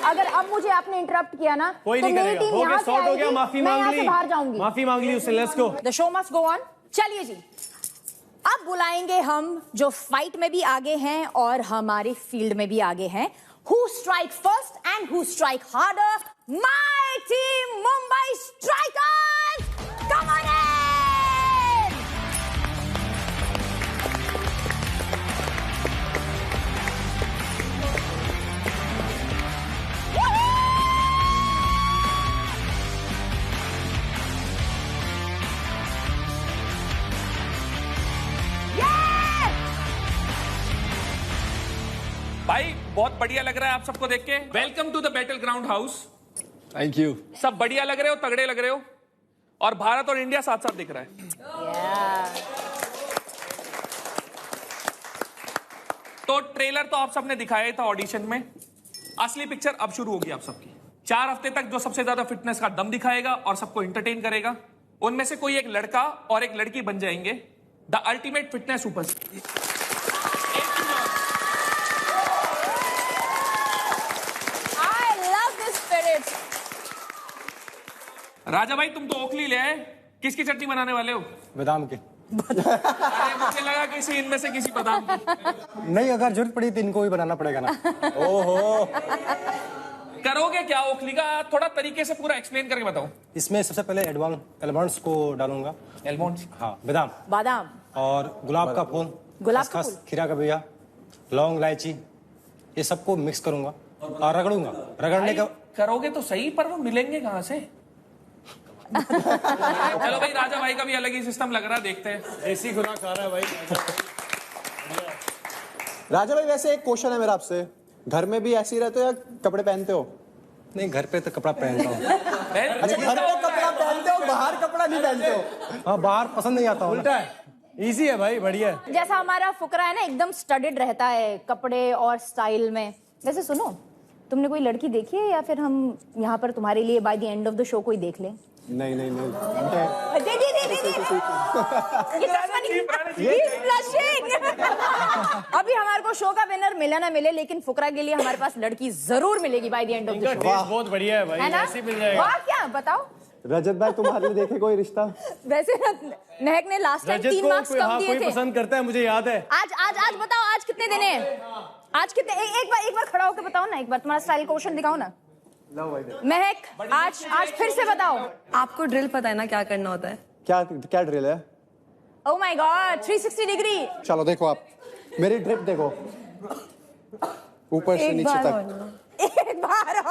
अगर अब मुझे आपने इंटरप्ट किया ना, कोई तो नहीं मेरी करेगा। टीम हो गया, यहाँ से सॉर्ट हो गया, आएगी, माफी मैं मांग यहाँ ली, से बाहर जाऊंगी। माफी मांग ली उससे। Let's go, the show must go on. चलिए जी, अब बुलाएंगे हम जो फाइट में भी आगे हैं और हमारे फील्ड में भी आगे हैं। Who strike first and who strike harder? My team Mumbai strikers, come on in! भाई बहुत बढ़िया लग रहा है आप सबको देख के। Welcome to the battleground house. Thank you. सब बढ़िया लग रहे हो, तगड़े लग रहे हो, और भारत और इंडिया साथ साथ दिख रहा है। तो ट्रेलर तो आप सबने दिखाया ही था ऑडिशन में, असली पिक्चर अब शुरू होगी आप सबकी। 4 हफ्ते तक जो सबसे ज्यादा फिटनेस का दम दिखाएगा और सबको एंटरटेन करेगा, उनमें से कोई एक लड़का और एक लड़की बन जाएंगे द अल्टीमेट फिटनेस सुपरस्टार। राजा भाई तुम तो ओखली ले आए, किसकी चटनी बनाने वाले हो? बादाम के। अरे मुझे लगा किसी इनमें से किसी बादाम की। नहीं, अगर जरूरत पड़ी तो इनको भी बनाना पड़ेगा ना। ओहो, करोगे क्या ओखली का? थोड़ा तरीके से पूरा एक्सप्लेन करके बताओ। इसमें सबसे पहले एलमंड्स को डालूंगा। एलमंड्स? हाँ, बादाम और गुलाब का फूल, खसखस, खीरा का बिया, लौंग, इलायची, ये सबको मिक्स करूंगा और रगड़ूंगा। रगड़ने का करोगे तो सही, पर वो मिलेंगे कहाँ से? चलो भाई, राजा भाई का भी अलग ही सिस्टम लग रहा है, देखते हैं। देसी खुराक खा रहा है भाई। राजा भाई वैसे एक क्वेश्चन है मेरा आपसे, घर में भी ऐसे ही रहते हो या कपड़े पहनते हो? नहीं, घर पे तो कपड़ा पहनता हूँ। अच्छा, घर पे कपड़ा पहनते हो, बाहर कपड़ा नहीं पहनते हो। हाँ, बाहर पसंद नहीं आता उल्टा है, इजी है भाई, बढ़िया है। जैसा हमारा फुकरा है ना, एकदम स्टडेड रहता है कपड़े और स्टाइल में। वैसे सुनो, तुमने कोई लड़की देखी है या फिर हम यहाँ पर तुम्हारे लिए by the end of the show कोई देख लें? नहीं नहीं नहीं दे दे दे दे अभी हमारे को शो का विनर मिला ना मिले, लेकिन फुकरा के लिए हमारे पास लड़की जरूर मिलेगी by the end of the show. बहुत बढ़िया है भाई, है ना? ऐसे मिल जाएगा। वाह, क्या बताओ रजत भाई, तुम्हारे लिए देखे कोई रिश्ता? वैसे महक ने लास्ट टाइम 3 मार्क्स कम दिए कोई थे। पसंद करता है, मुझे याद है। आज बताओ, आज कितने देने हैं? आज कितने? एक बार खड़ा होकर बताओ ना, एक बार तुम्हारा स्टाइल क्वेश्चन दिखाओ ना। महक, आज फिर से बताओ। आपको ड्रिल पता है ना क्या करना होता है? क्या क्या ड्रिल है? Oh my God, 360 degree. चलो देखो, आप मेरी ड्रिप देखो, ऊपर से नीचे तक। एक बार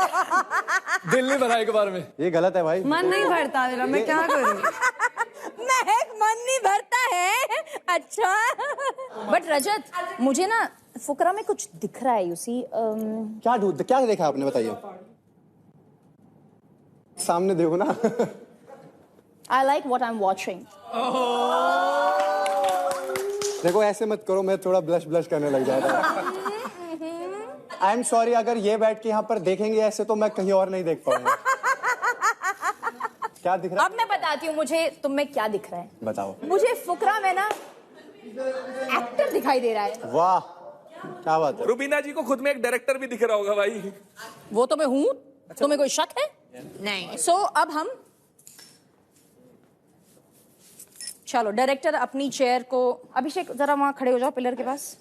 दिल नहीं भरा एक बार में। ये गलत है भाई, मन नहीं भरता मेरा, मैं क्या करूं? महक, मन नहीं भरता है? अच्छा। बट रजत, मुझे ना फुकरा में कुछ दिख रहा है, यू सी। क्या देखा आपने, बताइए। सामने देखो ना। I like what I am watching. देखो, ऐसे मत करो, मैं थोड़ा ब्लश करने लग जाता। आई एम सॉरी, अगर ये बैठ के यहाँ पर देखेंगे ऐसे तो मैं कहीं और नहीं देख पाऊंगा। क्या दिख रहा है? अब मैं बताती हूँ मुझे तुम में क्या दिख रहा है। बताओ। मुझे फुकरा में ना एक्टर दिखाई दे रहा है। वाह, क्या बात है। रुबीना जी को खुद में एक डायरेक्टर भी दिख रहा होगा भाई। वो तो मैं हूँ, तुम्हें कोई शक है? नहीं। सो अब हम चलो, डायरेक्टर अपनी चेयर को, अभिषेक जरा वहां खड़े हो जाओ पिलर के पास।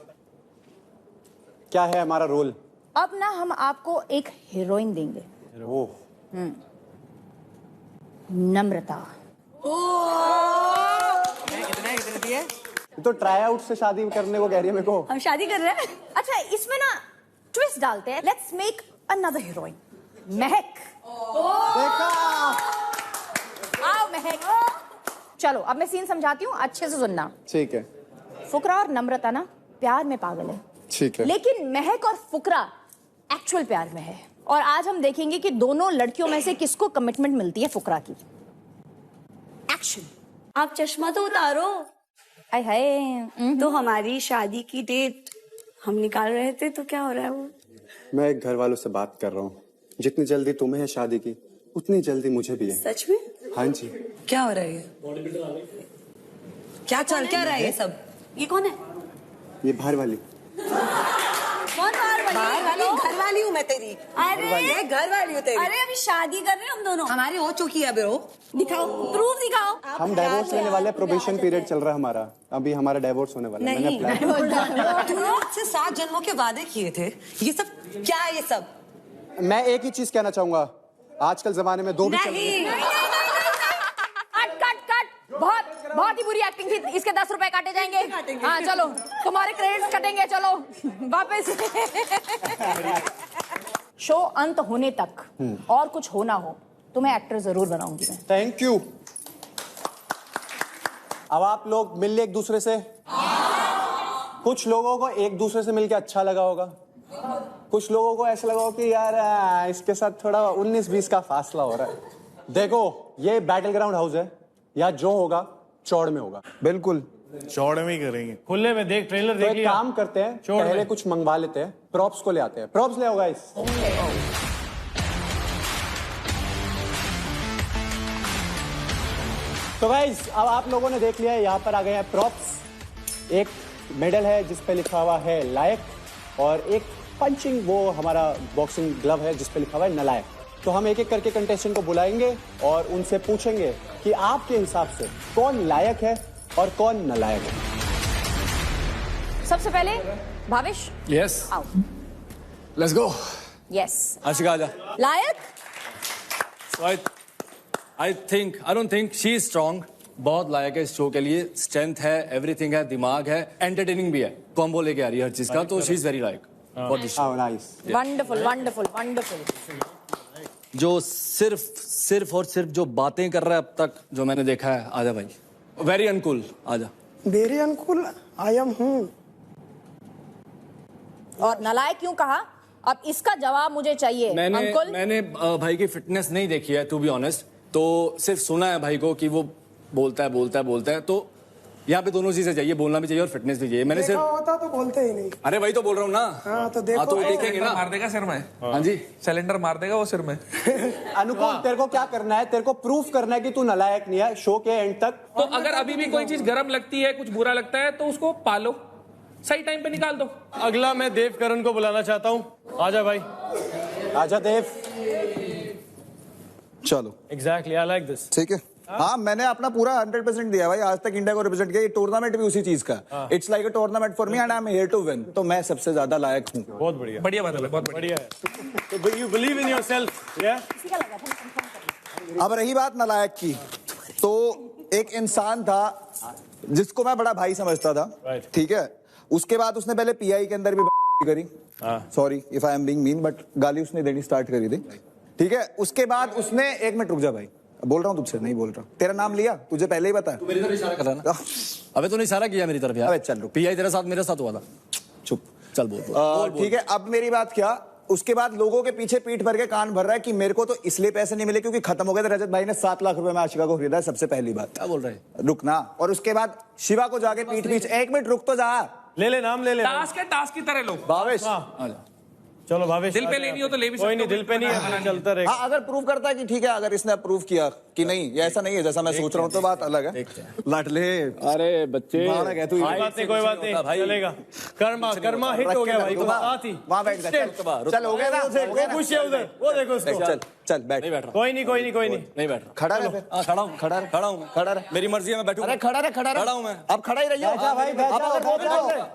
क्या है हमारा रोल? अब ना हम आपको एक हीरोइन देंगे। ओह, नम्रता। तो ट्राई आउट से शादी करने को कह रही है मेरे को। हम शादी कर रहे हैं। अच्छा, इसमें ना ट्विस्ट डालते हैं। लेट्स मेक अनदर हीरोइन, महक। देखा? आओ महक। चलो, अब मैं सीन समझाती हूँ, अच्छे से सुनना। ठीक है। फुकरा और नम्रता ना प्यार में पागल है, ठीक है। लेकिन महक और फुकरा एक्चुअल प्यार में है। और आज हम देखेंगे कि दोनों लड़कियों में से किसको कमिटमेंट मिलती है फुकरा की। एक्शन। आप चश्मा तो उतारो। आय हाय। तो हमारी शादी की डेट हम निकाल रहे थे, तो क्या हो रहा है वो? मैं घर वालों से बात कर रहा हूँ, जितनी जल्दी तुम्हें है शादी की, उतनी जल्दी मुझे भी है। सच में? हाँ जी। क्या हो रहा है ये? क्या चल क्या रहा है ये सब? ये कौन है? ये बाहर वाली। कौन बाहर वाली? घर वाली हूँ मैं तेरी। अरे घर वाली हूँ तेरी। अरे अभी शादी कर रहे हैं हम दोनों। हमारी हो चुकी है ब्रो। दिखाओ, प्रूफ दिखाओ। हम डाइवोर्स लेने वाले, प्रोबेशन पीरियड चल रहा है हमारा, अभी हमारा डाइवोर्स होने वाला है। मैंने अप्लाई। तुमने मुझसे 7 जन्मों के वादे किए थे, ये सब क्या है? ये सब मैं एक ही चीज कहना चाहूंगा, आजकल जमाने में दो भी चल रहे हैं। कट। बहुत ही बुरी एक्टिंग थी। इसके 10 रुपए काटे जाएंगे। हाँ चलो, तुम्हारे क्रेडिट्स कटेंगे। चलो वापस। शो अंत होने तक और कुछ होना हो, तुम्हें एक्टर जरूर बनाऊंगी मैं। Thank you. अब आप लोग मिल लिए एक दूसरे से? कुछ लोगों को एक दूसरे से मिलके अच्छा लगा होगा, कुछ लोगों को ऐसा लगा हो कि यार इसके साथ थोड़ा 19-20 का फासला हो रहा है। देखो, ये बैटल ग्राउंड हाउस है, या जो होगा चौड़ में होगा। बिल्कुल चौड़ में ही करेंगे। खुले में देख, ट्रेलर तो देख एक लिया। काम करते हैं, चौड़ पहले में। कुछ मंगवा लेते हैं, प्रॉप्स को ले आते हैं। प्रॉप्स ले आओ गाइस। तो गाइस, अब आप लोगों ने देख लिया है, यहाँ पर आ गए हैं प्रॉप्स। एक मेडल है जिस पे लिखा हुआ है लायक, और एक पंचिंग, वो हमारा बॉक्सिंग ग्लव है जिस पे लिखा हुआ है नलायक। तो हम एक एक करके कंटेस्टेंट को बुलाएंगे और उनसे पूछेंगे कि आपके हिसाब से कौन लायक है और कौन नलायक है। सबसे पहले भावेश, यस, आओ। Let's go. यस, आशिका आजा। लायक। I don't think she is strong. बहुत लायक है इस शो के लिए, स्ट्रेंथ है, एवरीथिंग है, दिमाग है, एंटरटेनिंग भी है, कॉम्बो लेके आ रही है हर चीज का, तो she is very like for this show. Nice, wonderful wonderful wonderful. जो सिर्फ और सिर्फ जो बातें कर रहा है अब तक जो मैंने देखा है, आजा भाई, वेरी अनकूल, आजा। वेरी अनकूल आई एम हूँ। और नलायक क्यों कहा? अब इसका जवाब मुझे चाहिए। अंकुल, मैंने भाई की फिटनेस नहीं देखी है, टू बी ऑनेस्ट, तो सिर्फ सुना है भाई को कि वो बोलता है तो यहाँ पे दोनों चीजें चाहिए, बोलना भी चाहिए और फिटनेस भी चाहिए। मैंने देखा सिर्फ होता तो बोलते ही नहीं। अरे वही तो बोल रहा हूँ ना। हाँ तो देखो, तो देखेंगे ना। मार देगा सिर में। हाँ जी, सिलेंडर मार देगा वो सिर में। अनुकूल तेरे को क्या करना है, तेरे को प्रूफ करना है कि तू नालायक नहीं है शो के एंड तक। तो अगर अभी भी कोई चीज गर्म लगती है, कुछ बुरा लगता है, तो उसको पालो, सही टाइम पे निकाल दो। अगला मैं देव करण को बुलाना चाहता हूँ। आजा भाई, आजा देव। चलो एग्जैक्टली, आई लाइक दिस। ठीक है। हाँ, मैंने अपना पूरा 100% दिया भाई, आज तक इंडिया को रिप्रेजेंट किया। ये टूर्नामेंट भी उसी चीज का, it's like a tournament for me and I am here to win. तो मैं सबसे ज्यादा लायक हूँ। बहुत बढ़िया, बढ़िया बात है, बहुत बढ़िया है। तो यू बिलीव इन योरसेल्फ, या? अब रही बात नालायक की, तो एक इंसान था जिसको मैं बड़ा भाई समझता था, ठीक है। उसके बाद उसने पहले पीआई के अंदर भी करी, sorry if I am being mean, but गाली उसने देनी स्टार्ट करी थी, ठीक है। उसके बाद उसने, एक मिनट रुक जा भाई, बोल रहा हूँ तुझसे, नहीं बोल रहा। तेरा नाम लिया, तुझे पहले ही पता है। तू मेरी तरफ इशारा कर रहा ना। अबे तूने इशारा किया मेरी तरफ यार। अबे चल रुक। पीआई तेरे साथ मेरे साथ हुआ था। चुप, चल बोल। ठीक है। अब मेरी बात क्या, उसके बाद लोगों के पीछे पीठ भर के कान भर रहा है कि मेरे को तो इसलिए पैसे नहीं मिले क्योंकि खत्म हो गए थे। रजत भाई ने 7 लाख रुपए में आशिका को खरीदा है, सबसे पहली बात। क्या बोल रहे हैं? रुकना। और उसके बाद शिवा को जाके पीठ पीछे, एक मिनट रुक तो जा, ले नाम ले। टास्क है, टास्क की तरह लो। भावेश, चलो भावेश, दिल पे लेनी हो तो ले भी कोई सकते नहीं, हो। दिल पे नहीं है, चलता रहेगा। हाँ, अगर प्रूव करता है कि ठीक है, अगर इसने प्रूव किया कि नहीं ये ऐसा नहीं है जैसा मैं सोच रहा हूँ, तो बात अलग है। लाडले, अरे बच्चे, कोई बात नहीं, चलेगा। कर्मा हिट हो गया भाई, वहाँ बैठ जा, चल हो गया ना, खुश है उधर, वो देखो उसको। चल बैठ। नहीं बैठ रहा। कोई नहीं। नहीं बैठ रहा। खड़ा रहे, खड़ा हूँ, खड़ा रहे। मेरी मर्जी है, मैं बैठूं। अरे खड़ा रहे, खड़ा हूँ मैं। अब खड़ा ही रहिए।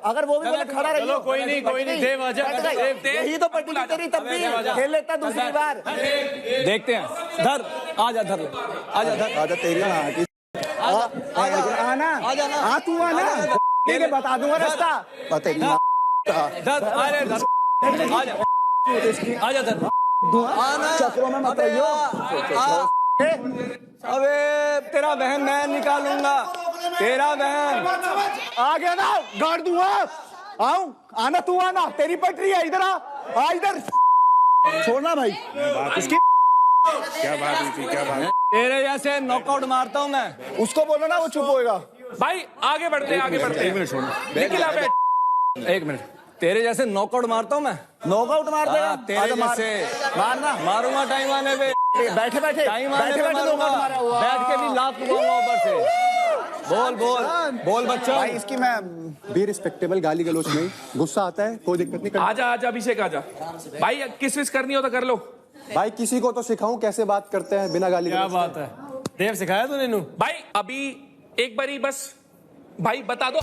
अगर वो भी बोले खड़ा रहिए। चलो कोई नहीं, देव आजा। यही तो पट्टी थी तेरी, तब भी खेल लेता दूसरी बार। देखते हैं, धर, आजा धर, आजा तेरी माँ की। आना, आ तू आना, ठीक है, बता दूंगा रास्ता। तेरी माँ, धर, आजा धर, चक्रों में मत रहियो। अबे तेरा बहन मैं निकालूंगा, तेरा बहन आ गया ना, गाड़ दूंगा। आऊं, आना तू आना, तेरी पटरी है, इधर आ इधर। छोड़ना भाई इसकी। क्या बात हुई थी, क्या बात? तेरे जैसे नॉकआउट मारता हूँ मैं। उसको बोलो ना, वो चुप होएगा। भाई आगे बढ़ते हैं। एक मिनट, तेरे जैसे नॉकआउट मारता हूँ मैं। नॉकआउट मार देगा तेरे जैसे मारना, मारूंगा टाइम आने पे। बैठे टाइम आने पे मारूंगा, बैठ के भी लात लगाऊंगा ऊपर से। बोल बच्चा। भाई इसकी मैं बी रिस्पेक्टेबल, गाली गलोच नहीं, गुस्सा आता है, कोई दिक्कत नहीं। आजा अभिषेक आजा। भाई किस विस करनी हो तो कर लो। भाई किसी को तो सिखाऊं कैसे बात करते हैं बिना गाली क्या गलोच। बात है, देव सिखाया तूने? भाई अभी एक बारी बस भाई बता दो।